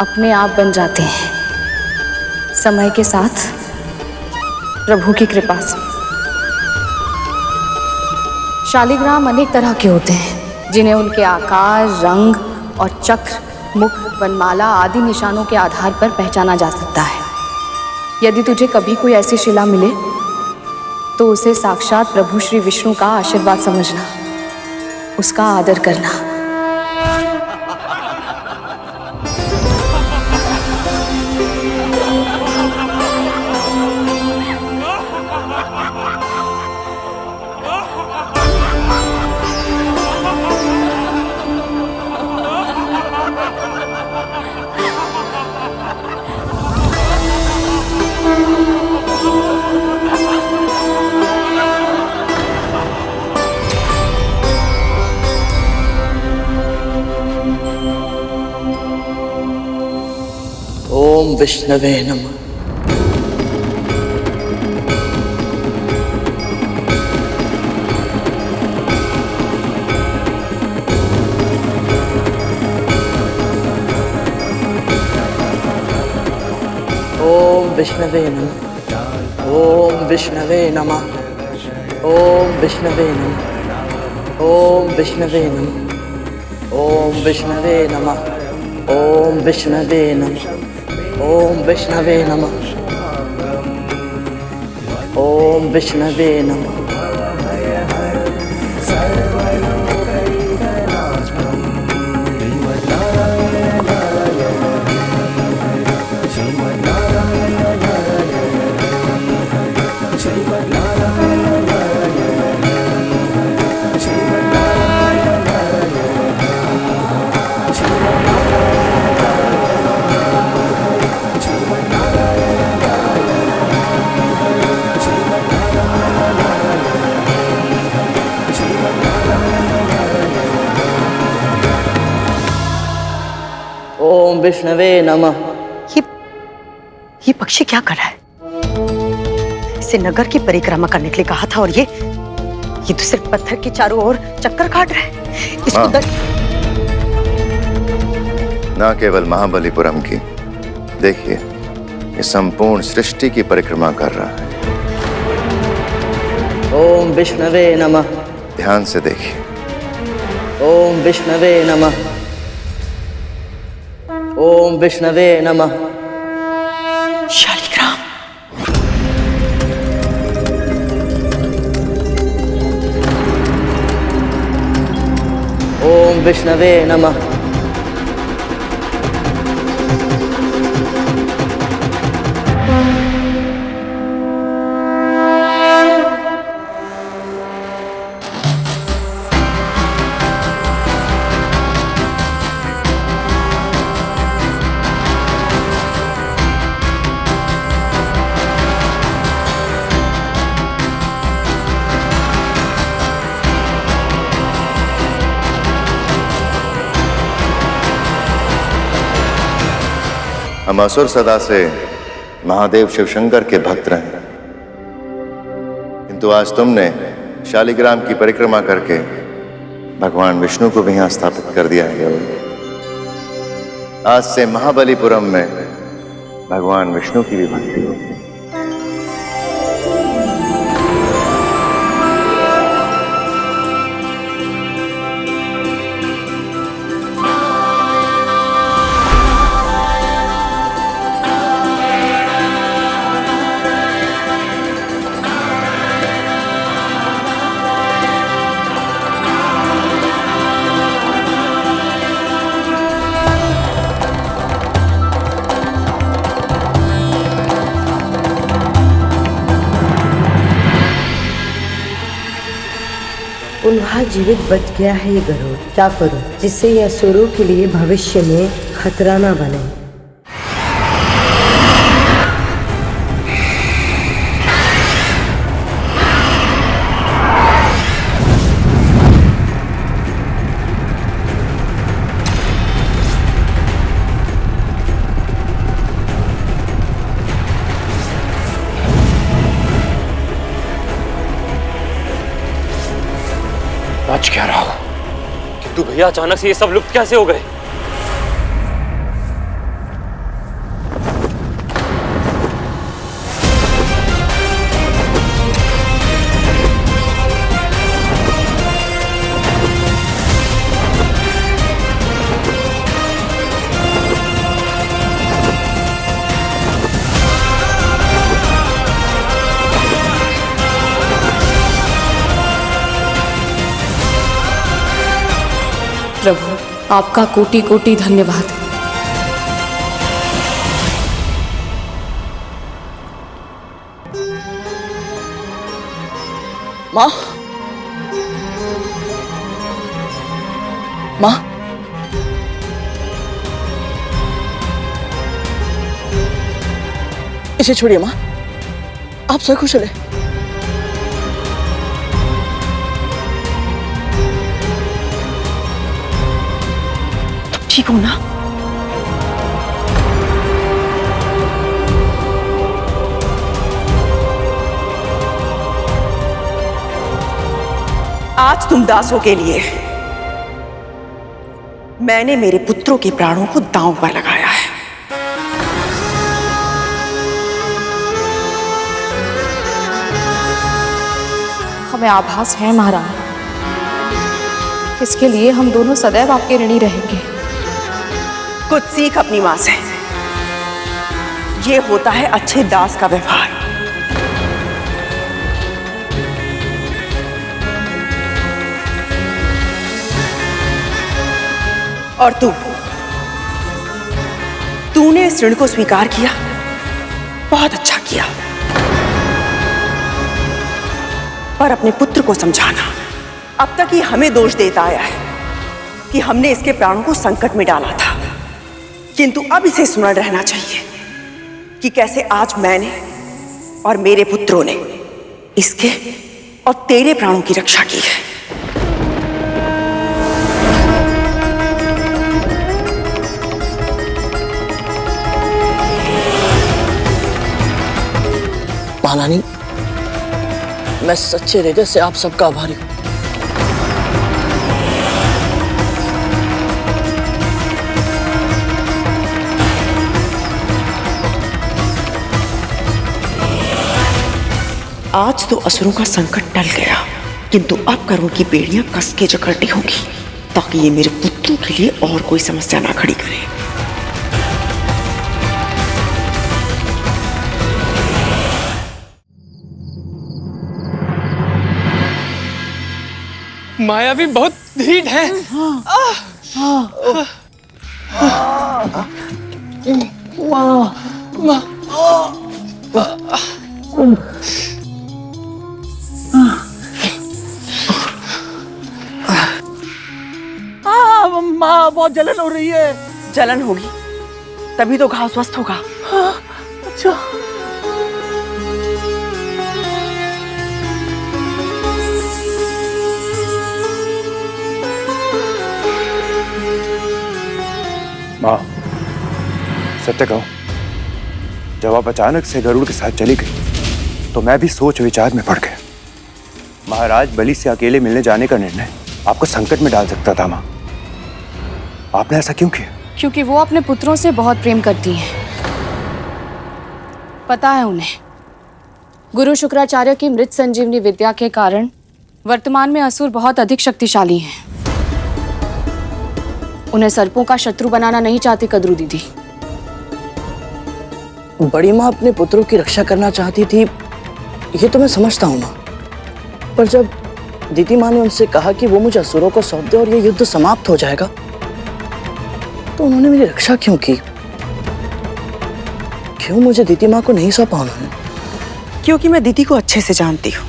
अपने आप बन जाते हैं समय के साथ प्रभु की कृपा से। शालिग्राम अनेक तरह के होते हैं, जिन्हें उनके आकार, रंग और चक्र, मुख, वनमाला आदि निशानों के आधार पर पहचाना जा सकता है। यदि तुझे कभी कोई ऐसी शिला मिले तो उसे साक्षात प्रभु श्री विष्णु का आशीर्वाद समझना, उसका आदर करना। ओम विष्णवे नमः। ओम विष्णवे नमः। ओम विष्णवे नमः। ओम विष्णवे नमः। ओम विष्णवे नमः। ओम विष्णवे नमः। ओम विष्णवे नमः। ओम विष्णवे नमः। ओम विष्णवे नमः। ओम विष्णवे नमः। ये पक्षी क्या कर रहा है? इसे नगर की परिक्रमा करने के लिए कहा था और ये दूसरे पत्थर के चारों ओर चक्कर काट रहा है। इसको ना केवल महाबलीपुरम की, देखिए ये संपूर्ण सृष्टि की परिक्रमा कर रहा है। ओम विष्णवे नमः। ध्यान से देखिए। ओम विष्णवे नमः। ओम विष्णवे नमः। शालिग्राम। ओम विष्णवे नमः। हम असुर सदा से महादेव शिवशंकर के भक्त रहे, किंतु आज तुमने शालिग्राम की परिक्रमा करके भगवान विष्णु को भी यहाँ स्थापित कर दिया है। आज से महाबलीपुरम में भगवान विष्णु की भी भक्ति होगी। उन्हा जीवित बच गया है ये गरुड़। क्या करूं जिससे ये असुरों के लिए भविष्य में खतरा ना बने। बच क्या रहा हो? किंतु भैया अचानक से ये सब लुप्त कैसे हो गए? प्रभु, आपका कोटि कोटि धन्यवाद। माँ, माँ, इसे छोड़िए माँ, आप सकुशल हैं। ठीक हो ना? आज तुम दासों के लिए मैंने मेरे पुत्रों के प्राणों को दांव पर लगाया है। हमें आभास है महारानी, इसके लिए हम दोनों सदैव आपके ऋणी रहेंगे। कुछ सीख अपनी मां से। ये होता है अच्छे दास का व्यवहार। और तूने इस ऋण को स्वीकार किया, बहुत अच्छा किया। पर अपने पुत्र को समझाना। अब तक ये हमें दोष देता आया है कि हमने इसके प्राणों को संकट में डाला था, किंतु अब इसे स्मरण रहना चाहिए कि कैसे आज मैंने और मेरे पुत्रों ने इसके और तेरे प्राणों की रक्षा की है। महारानी, मैं सच्चे हृदय से आप सबका आभारी हूं। आज तो असुरों का संकट टल गया, किंतु अब करुण की बेड़ियां कस के जकड़नी होगी ताकि ये मेरे पुत्रों के लिए और कोई समस्या ना खड़ी करे। माया भी बहुत ढीठ है। माँ, बहुत जलन हो रही है। जलन होगी तभी तो घाव स्वस्थ होगा। अच्छा। माँ, सत्य कहूं, जब आप अचानक से गरुड़ के साथ चली गई तो मैं भी सोच विचार में पड़ गया। महाराज बलि से अकेले मिलने जाने का निर्णय आपको संकट में डाल सकता था। माँ, आपने ऐसा क्यों किया? क्योंकि वो अपने पुत्रों से बहुत प्रेम करती हैं। पता है उन्हें, गुरु शुक्राचार्य की मृत संजीवनी विद्या के कारण वर्तमान में असुर बहुत अधिक शक्तिशाली हैं। उन्हें सर्पों का शत्रु बनाना नहीं चाहती कद्रू दीदी। बड़ी माँ अपने पुत्रों की रक्षा करना चाहती थी, ये तो मैं समझता हूँ माँ। पर जब दीदी माँ ने उनसे कहा कि वो मुझे असुरों को सौंप दे और ये युद्ध समाप्त हो जाएगा, तो उन्होंने मेरी रक्षा क्यों की? क्यों मुझे दीदी माँ को नहीं सौंपा उन्होंने? क्योंकि मैं दीदी को अच्छे से जानती हूँ।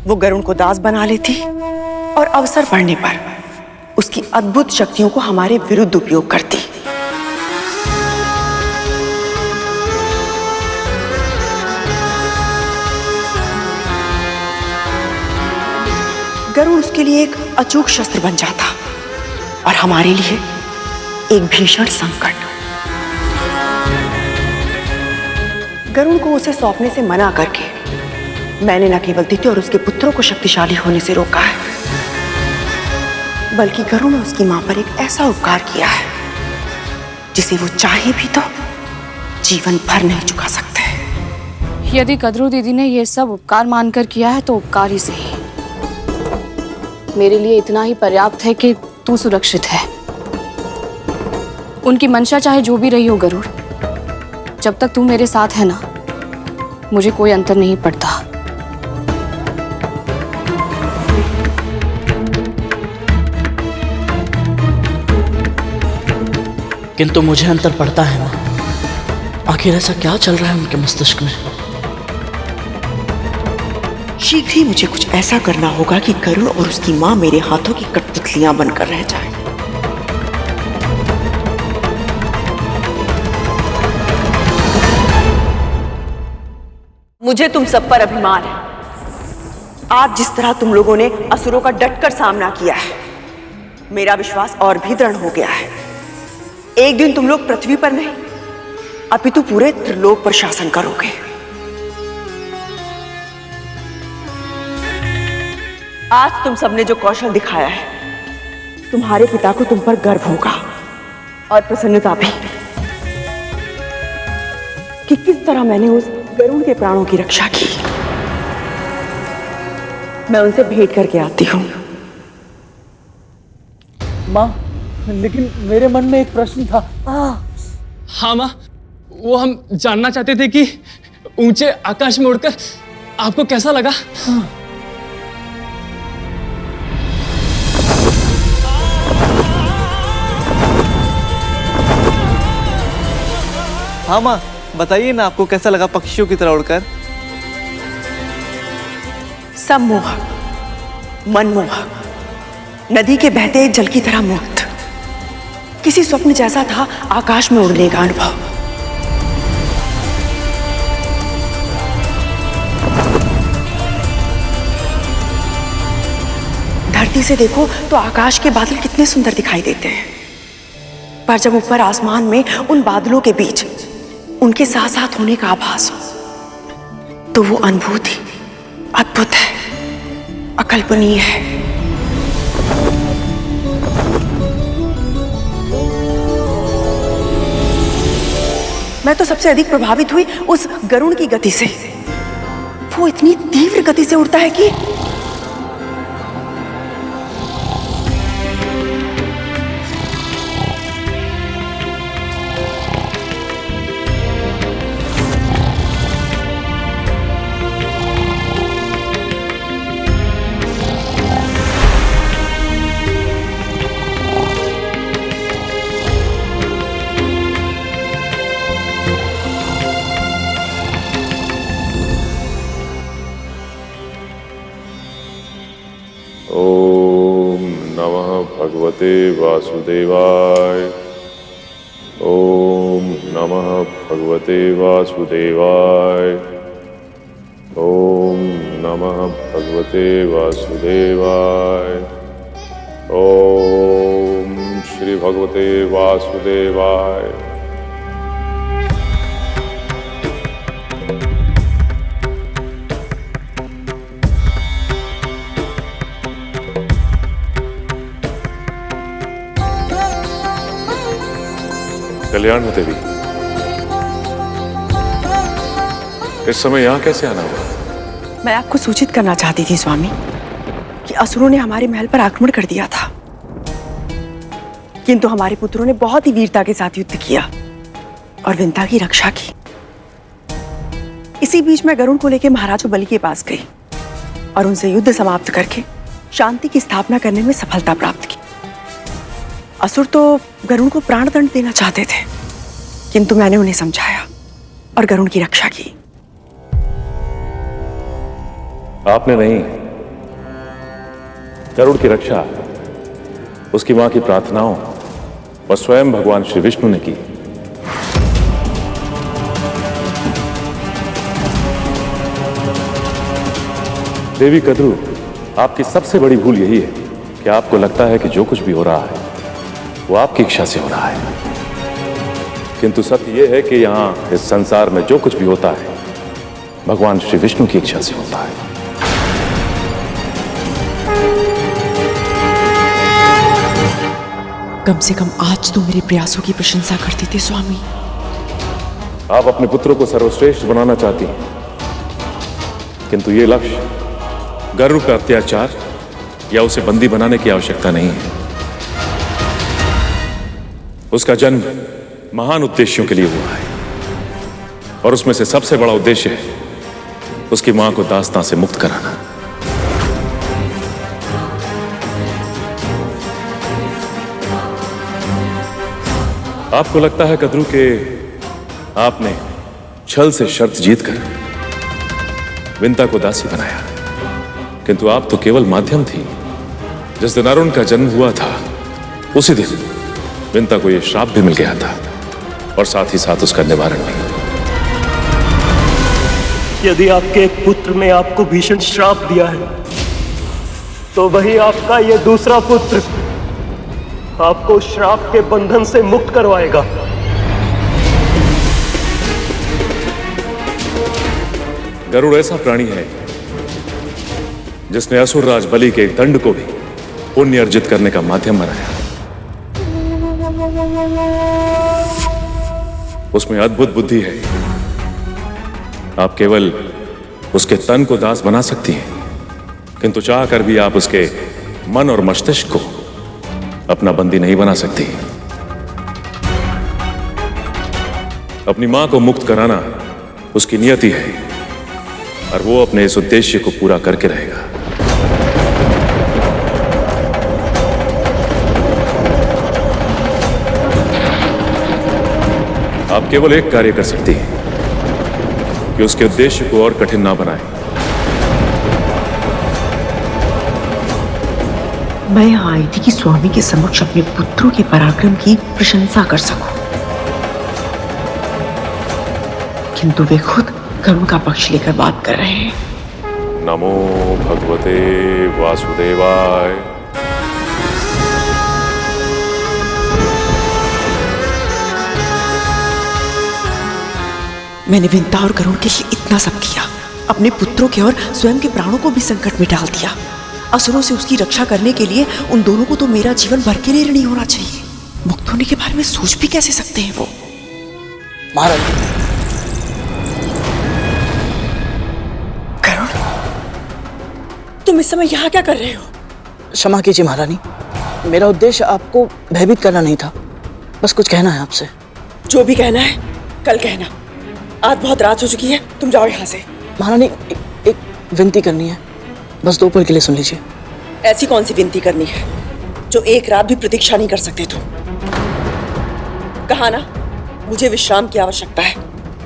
वो गरुड़ को दास बना लेती और अवसर पड़ने पर उसकी अद्भुत शक्तियों को हमारे विरुद्ध उपयोग करती। गरुड़ उसके लिए एक अचूक शस्त्र बन जाता और हमारे लिए एक भीषण संकट। गरुड़ को उसे सौंपने से मना करके मैंने न केवल दीदी और उसके पुत्रों को शक्तिशाली होने से रोका है, बल्कि गरुड़ ने उसकी मां पर एक ऐसा उपकार किया है जिसे वो चाहे भी तो जीवन भर नहीं चुका सकते। यदि कद्रू दीदी ने ये सब उपकार मानकर किया है तो उपकार ही सही। मेरे लिए इतना ही पर्याप्त है कि तू सुरक्षित है। उनकी मंशा चाहे जो भी रही हो गरुड़, जब तक तू मेरे साथ है ना, मुझे कोई अंतर नहीं पड़ता। किंतु मुझे अंतर पड़ता है माँ। आखिर ऐसा क्या चल रहा है उनके मस्तिष्क में? शीघ्र ही मुझे कुछ ऐसा करना होगा कि गरुड़ और उसकी मां मेरे हाथों की कठपुतलियां बनकर रह जाएं। मुझे तुम सब पर अभिमान है। आज जिस तरह तुम लोगों ने असुरों का डटकर सामना किया है, मेरा विश्वास और भी दृढ़ हो गया है। एक दिन तुम लोग पृथ्वी पर नहीं, अपितु पूरे त्रिलोक पर शासन करोगे। आज तुम सबने जो कौशल दिखाया है, तुम्हारे पिता को तुम पर गर्व होगा और प्रसन्नता भी कि किस तरह मैंने उस गरुड़ के प्राणों की रक्षा की। मैं उनसे भेंट करके आती हूँ। माँ, लेकिन मेरे मन में एक प्रश्न था। हाँ माँ, वो हम जानना चाहते थे कि ऊंचे आकाश में उड़कर आपको कैसा लगा? हाँ माँ, बताइए ना, आपको कैसा लगा पक्षियों की तरह उड़कर? सम्मोहक, मनमोहक, नदी के बहते जल की तरह मुक्त, किसी स्वप्न जैसा था आकाश में उड़ने का अनुभव। धरती से देखो तो आकाश के बादल कितने सुंदर दिखाई देते हैं, पर जब ऊपर आसमान में उन बादलों के बीच उनके साथ साथ होने का आभास हो तो वो अनुभूति अद्भुत है, अकल्पनीय है। मैं तो सबसे अधिक प्रभावित हुई उस गरुड़ की गति से। वो इतनी तीव्र गति से उड़ता है कि भगवते वासुदेवाय। ओम नमः भगवते वासुदेवाय। ओम नमः भगवते वासुदेवाय। ओम श्री भगवते वासुदेवाय। कल्याण हो देवी, इस समय यहां कैसे आना हुआ? मैं आपको सूचित करना चाहती थी स्वामी कि असुरों ने हमारे महल पर आक्रमण कर दिया था, किंतु हमारे पुत्रों ने बहुत ही वीरता के साथ युद्ध किया और विंता की रक्षा की। इसी बीच मैं गरुड़ को लेकर महाराज बलि के पास गई और उनसे युद्ध समाप्त करके शांति की स्थापना करने में सफलता प्राप्त की। असुर तो गरुड़ को प्राणदंड देना चाहते थे, किंतु मैंने उन्हें समझाया और गरुड़ की रक्षा की। आपने नहीं, गरुड़ की रक्षा उसकी मां की प्रार्थनाओं और स्वयं भगवान श्री विष्णु ने की। देवी कद्रू, आपकी सबसे बड़ी भूल यही है कि आपको लगता है कि जो कुछ भी हो रहा है वो आपकी इच्छा से हो रहा है, किंतु सत्य यह है कि यहां इस संसार में जो कुछ भी होता है भगवान श्री विष्णु की इच्छा से होता है। कम से कम आज तो मेरे प्रयासों की प्रशंसा करते थे स्वामी। आप अपने पुत्रों को सर्वश्रेष्ठ बनाना चाहती हैं, किंतु ये लक्ष्य गरुड़ का अत्याचार या उसे बंदी बनाने की आवश्यकता नहीं है। उसका जन्म महान उद्देश्यों के लिए हुआ है और उसमें से सबसे बड़ा उद्देश्य है उसकी मां को दास्तां से मुक्त कराना। आपको लगता है कद्रू के आपने छल से शर्त जीतकर विंता को दासी बनाया, किंतु आप तो केवल माध्यम थी। जिस दिन अरुण का जन्म हुआ था उसी दिन विंता को यह श्राप भी मिल गया था और साथ ही साथ उसका निवारण भी। यदि आपके एक पुत्र ने आपको भीषण श्राप दिया है तो वही आपका ये दूसरा पुत्र आपको श्राप के बंधन से मुक्त करवाएगा। गरुड़ ऐसा प्राणी है जिसने असुरराज बलि के दंड को भी पुण्य अर्जित करने का माध्यम बनाया। उसमें अद्भुत बुद्धि है। आप केवल उसके तन को दास बना सकती हैं, किंतु चाह कर भी आप उसके मन और मस्तिष्क को अपना बंदी नहीं बना सकती। अपनी मां को मुक्त कराना उसकी नियति है और वो अपने इस उद्देश्य को पूरा करके रहेगा। आप केवल एक कार्य कर सकती हैं कि उसके उद्देश्य को और कठिन ना बनाएं। मैं यहाँ आई थी कि स्वामी के समक्ष अपने पुत्रों के पराक्रम की प्रशंसा कर सकूं, किंतु वे खुद गरुड़ का पक्ष लेकर बात कर रहे हैं। नमो भगवते वासुदेवाय। मैंने विंता और गरुड़ के लिए इतना सब किया, अपने पुत्रों के और स्वयं के प्राणों को भी संकट में डाल दिया। असुरों से उसकी रक्षा करने के लिए उन दोनों को तो मेरा जीवन भर के लिए ऋणी होना चाहिए। मुक्त होने के बारे में सोच भी कैसे सकते हैं वो? महाराज, गरुड़, तुम इस समय यहाँ क्या कर रहे हो? क्षमा कीजिए महारानी, मेरा उद्देश्य आपको भयभीत करना नहीं था, बस कुछ कहना है आपसे। जो भी कहना है कल कहना, आज बहुत रात हो चुकी है, तुम जाओ यहाँ से। महारानी, एक विनती करनी है, बस 2 पल के लिए सुन लीजिए। ऐसी कौन सी विनती करनी है जो एक रात भी प्रतीक्षा नहीं कर सकते तुम? कहा ना, मुझे विश्राम की आवश्यकता है,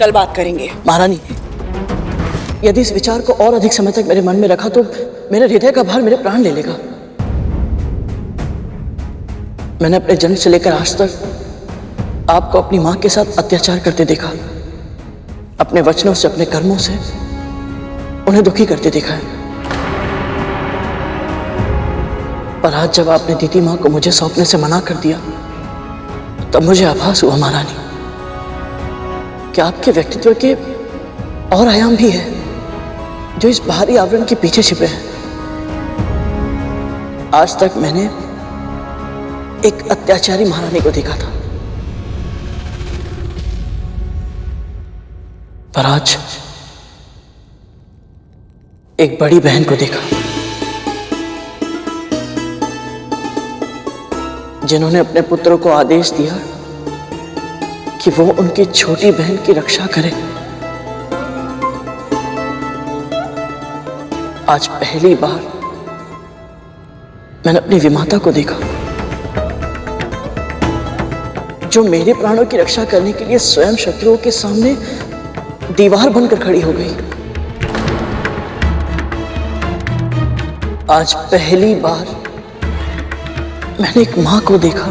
कल बात करेंगे। महारानी, यदि इस विचार को और अधिक समय तक मेरे मन में रखा तो मेरे हृदय का भार मेरे प्राण ले लेगा। मैंने अपने जन्म से लेकर आज तक आपको अपनी मां के साथ अत्याचार करते देखा, अपने वचनों से, अपने कर्मों से उन्हें दुखी करते देखा है। पर आज जब आपने दीदी मां को मुझे सौंपने से मना कर दिया, तब मुझे आभास हुआ महारानी कि आपके व्यक्तित्व के और आयाम भी है जो इस बाहरी आवरण के पीछे छिपे हैं। आज तक मैंने एक अत्याचारी महारानी को देखा था, पर आज एक बड़ी बहन को देखा जिन्होंने अपने पुत्रों को आदेश दिया कि वो उनकी छोटी बहन की रक्षा करे। आज पहली बार मैंने अपनी विमाता को देखा जो मेरे प्राणों की रक्षा करने के लिए स्वयं शत्रुओं के सामने दीवार बनकर खड़ी हो गई। आज पहली बार मैंने एक मां को देखा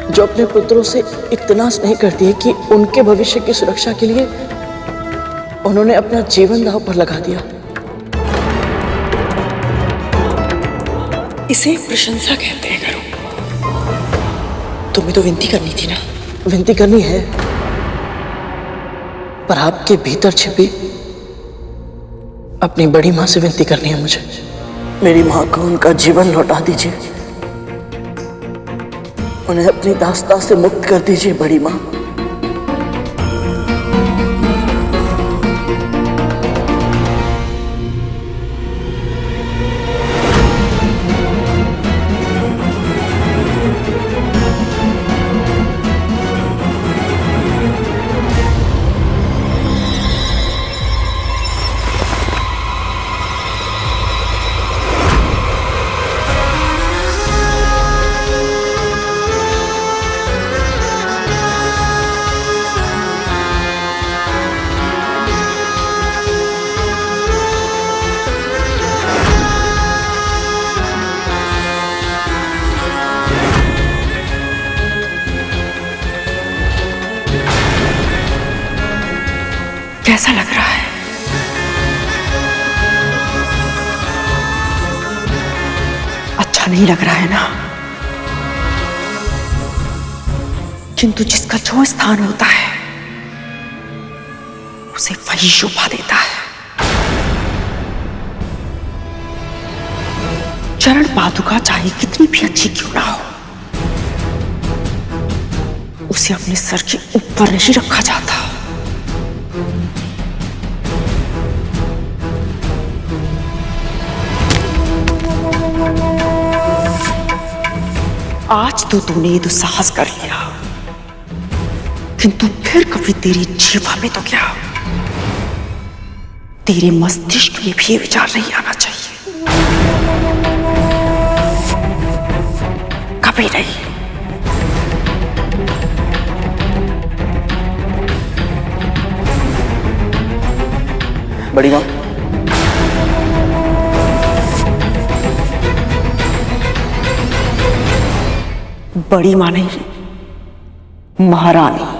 जो अपने पुत्रों से इतना स्नेह करती है कि उनके भविष्य की सुरक्षा के लिए उन्होंने अपना जीवन दांव पर लगा दिया। इसे प्रशंसा कहते हैं गरुड़। तुम्हें तो विनती करनी थी ना? विनती करनी है, पर आपके भीतर छिपी अपनी बड़ी मां से विनती करनी है मुझे। मेरी मां को उनका जीवन लौटा दीजिए, उन्हें अपनी दास्ता से मुक्त कर दीजिए बड़ी मां। कैसा लग रहा है? अच्छा नहीं लग रहा है ना? किंतु जिसका जो स्थान होता है उसे वही शोभा देता है। चरण पादुका चाहे कितनी भी अच्छी क्यों ना हो, उसे अपने सर के ऊपर नहीं रखा जाता। आज तो तूने ये दुस्साहस कर लिया, किंतु फिर कभी तेरी जीवा में तो क्या, तेरे मस्तिष्क में भी ये विचार नहीं आना चाहिए, कभी नहीं। बड़ी माँ, बड़ी माँ नहीं, महारानी।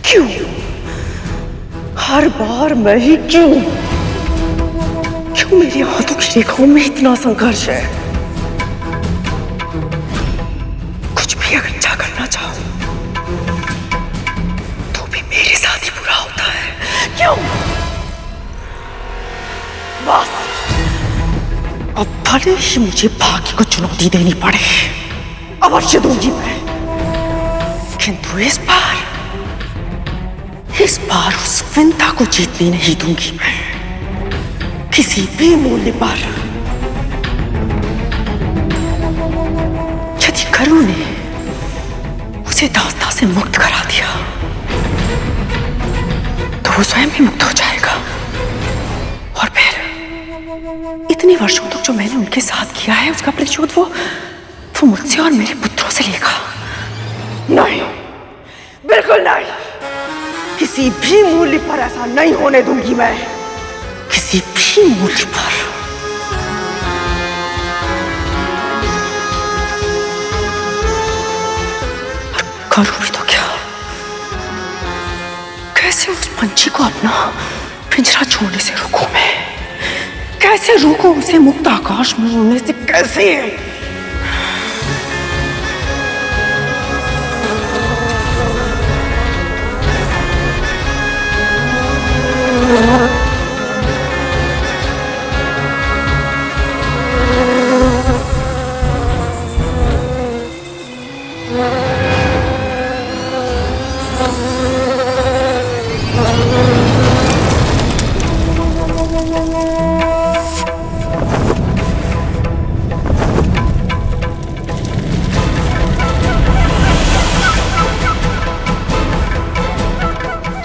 क्यों हर बार मैं ही क्यों मेरी हाथों की रेखाओं में इतना संघर्ष है? कुछ भी अगर अच्छा करना चाहो तो भी मेरे साथ ही बुरा होता है। क्यों? बस अब भले ही मुझे भाग्य को चुनौती देनी पड़े, अवश्य दूंगी मैं, किंतु इस बार उस विंता को जीतने नहीं दूंगी मैं, किसी भी मूल्य पर। यदि गरुड़ ने उसे दास्ता से मुक्त करा दिया तो वो स्वयं भी मुक्त हो जाएगा, और फिर इतने वर्षों तक जो मैंने उनके साथ किया है उसका प्रतिशोध वो मुझसे और मेरे पुत्रों से लेगा। नहीं, बिल्कुल नहीं, किसी भी मूल्य पर ऐसा नहीं होने दूंगी मैं, किसी भी मूल्य पर। करूँ तो क्या? कैसे उस पंछी को अपना पिंजरा छोड़ने से रोकूं मैं? कैसे रोकूं उसे मुक्त आकाश में उड़ने से? कैसे?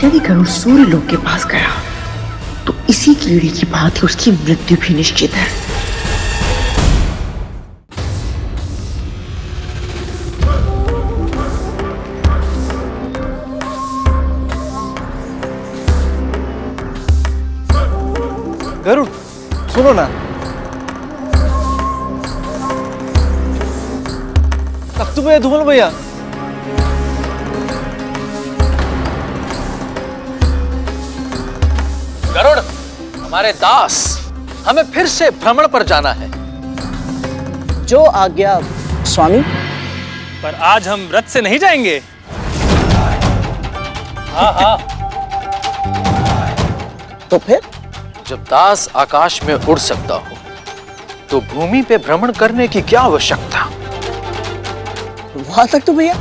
यदि गरुड़ सूर्य लोक के पास गया तो इसी कीड़े की भांति उसकी मृत्यु भी निश्चित है। गरुड़ सुनो ना, तख्तू भैया, धूमल भैया, गरुड़, हमारे दास, हमें फिर से भ्रमण पर जाना है। जो आज्ञा स्वामी। पर आज हम रथ से नहीं जाएंगे। हाँ हाँ। तो फिर? जब दास आकाश में उड़ सकता हो तो भूमि पे भ्रमण करने की क्या आवश्यकता? वहां तक तो भैया,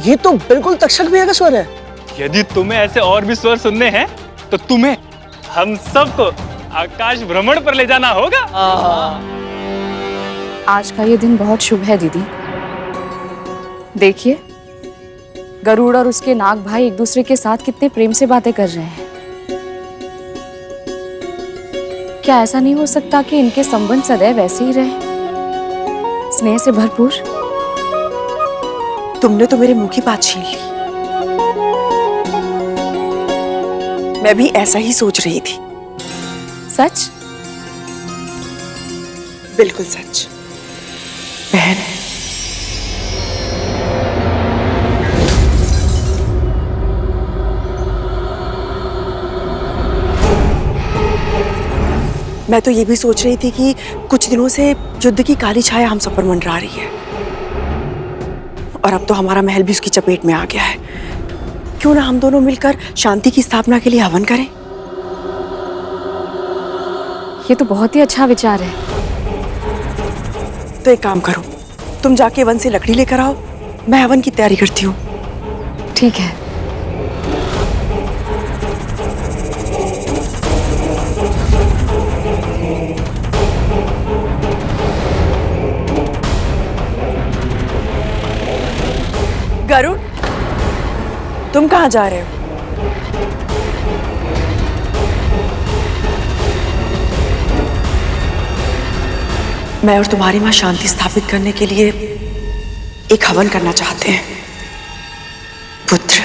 ये तो बिल्कुल तक्षक भैया का स्वर है। यदि तुम्हें ऐसे और भी स्वर सुनने हैं तो तुम्हें हम सबको आकाश भ्रमण पर ले जाना होगा। आज का ये दिन बहुत शुभ है दीदी। देखिए, गरुड़ और उसके नाग भाई एक दूसरे के साथ कितने प्रेम से बातें कर रहे हैं। क्या ऐसा नहीं हो सकता कि इनके संबंध सदैव ऐसे ही रहे, स्नेह से भरपूर? तुमने तो मेरे मुंह की बात छीन ली। मैं भी ऐसा ही सोच रही थी। सच? बिल्कुल सच। बहन, मैं तो ये भी सोच रही थी कि कुछ दिनों से युद्ध की काली छाया हम सब पर मंडरा रही है और अब तो हमारा महल भी उसकी चपेट में आ गया है। क्यों ना हम दोनों मिलकर शांति की स्थापना के लिए हवन करें? ये तो बहुत ही अच्छा विचार है। तो एक काम करो, तुम जाके वन से लकड़ी लेकर आओ, मैं हवन की तैयारी करती हूँ। ठीक है। गरुड़, तुम कहाँ जा रहे हो? मैं और तुम्हारी माँ शांति स्थापित करने के लिए एक हवन करना चाहते हैं। पुत्र,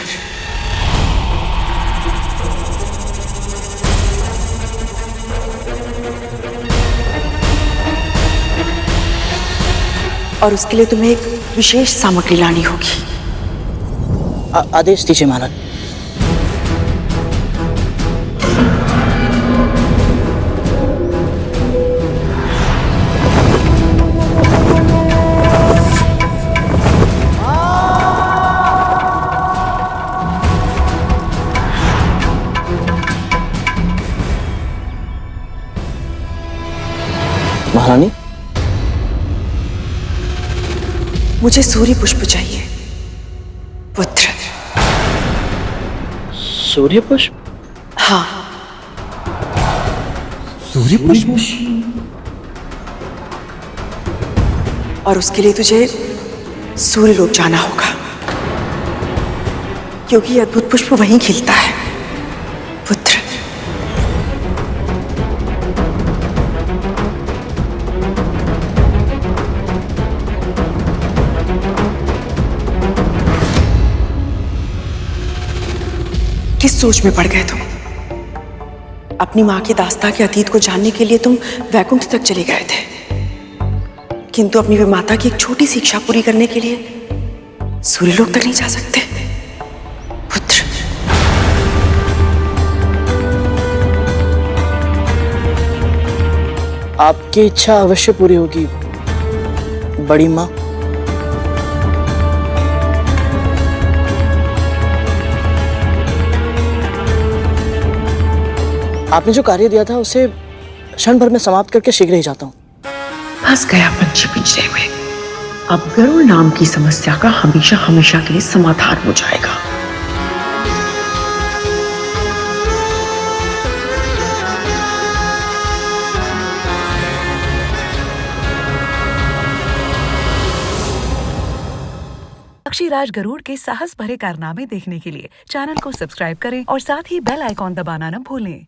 और उसके लिए तुम्हें एक विशेष सामग्री लानी होगी। आदेश दीजिए महाराज। महारानी, मुझे सूर्य पुष्प चाहिए। पुत्र। सूर्य पुष्प? हाँ। सूर्य पुष्प? और उसके लिए तुझे सूर्यलोक जाना होगा, क्योंकि यह अद्भुत पुष्प वहीं खिलता है। पुत्र। किस सोच में पड़ गए तुम? अपनी मां की दास्तां के अतीत को जानने के लिए तुम वैकुंठ तक चले गए थे, किंतु अपनी माता की एक छोटी सी इच्छा पूरी करने के लिए सूर्यलोक तक नहीं जा सकते। पुत्र। आपकी इच्छा अवश्य पूरी होगी बड़ी माँ। आपने जो कार्य दिया था उसे क्षण भर में समाप्त करके शीघ्र ही जाता हूँ। फंस गया पंछी पिंजरे में। अब गरुड़ नाम की समस्या का हमेशा हमेशा के लिए समाधान हो जाएगा। पक्षीराज गरुड़ के साहस भरे कारनामे देखने के लिए चैनल को सब्सक्राइब करें और साथ ही बेल आइकॉन दबाना न भूलें।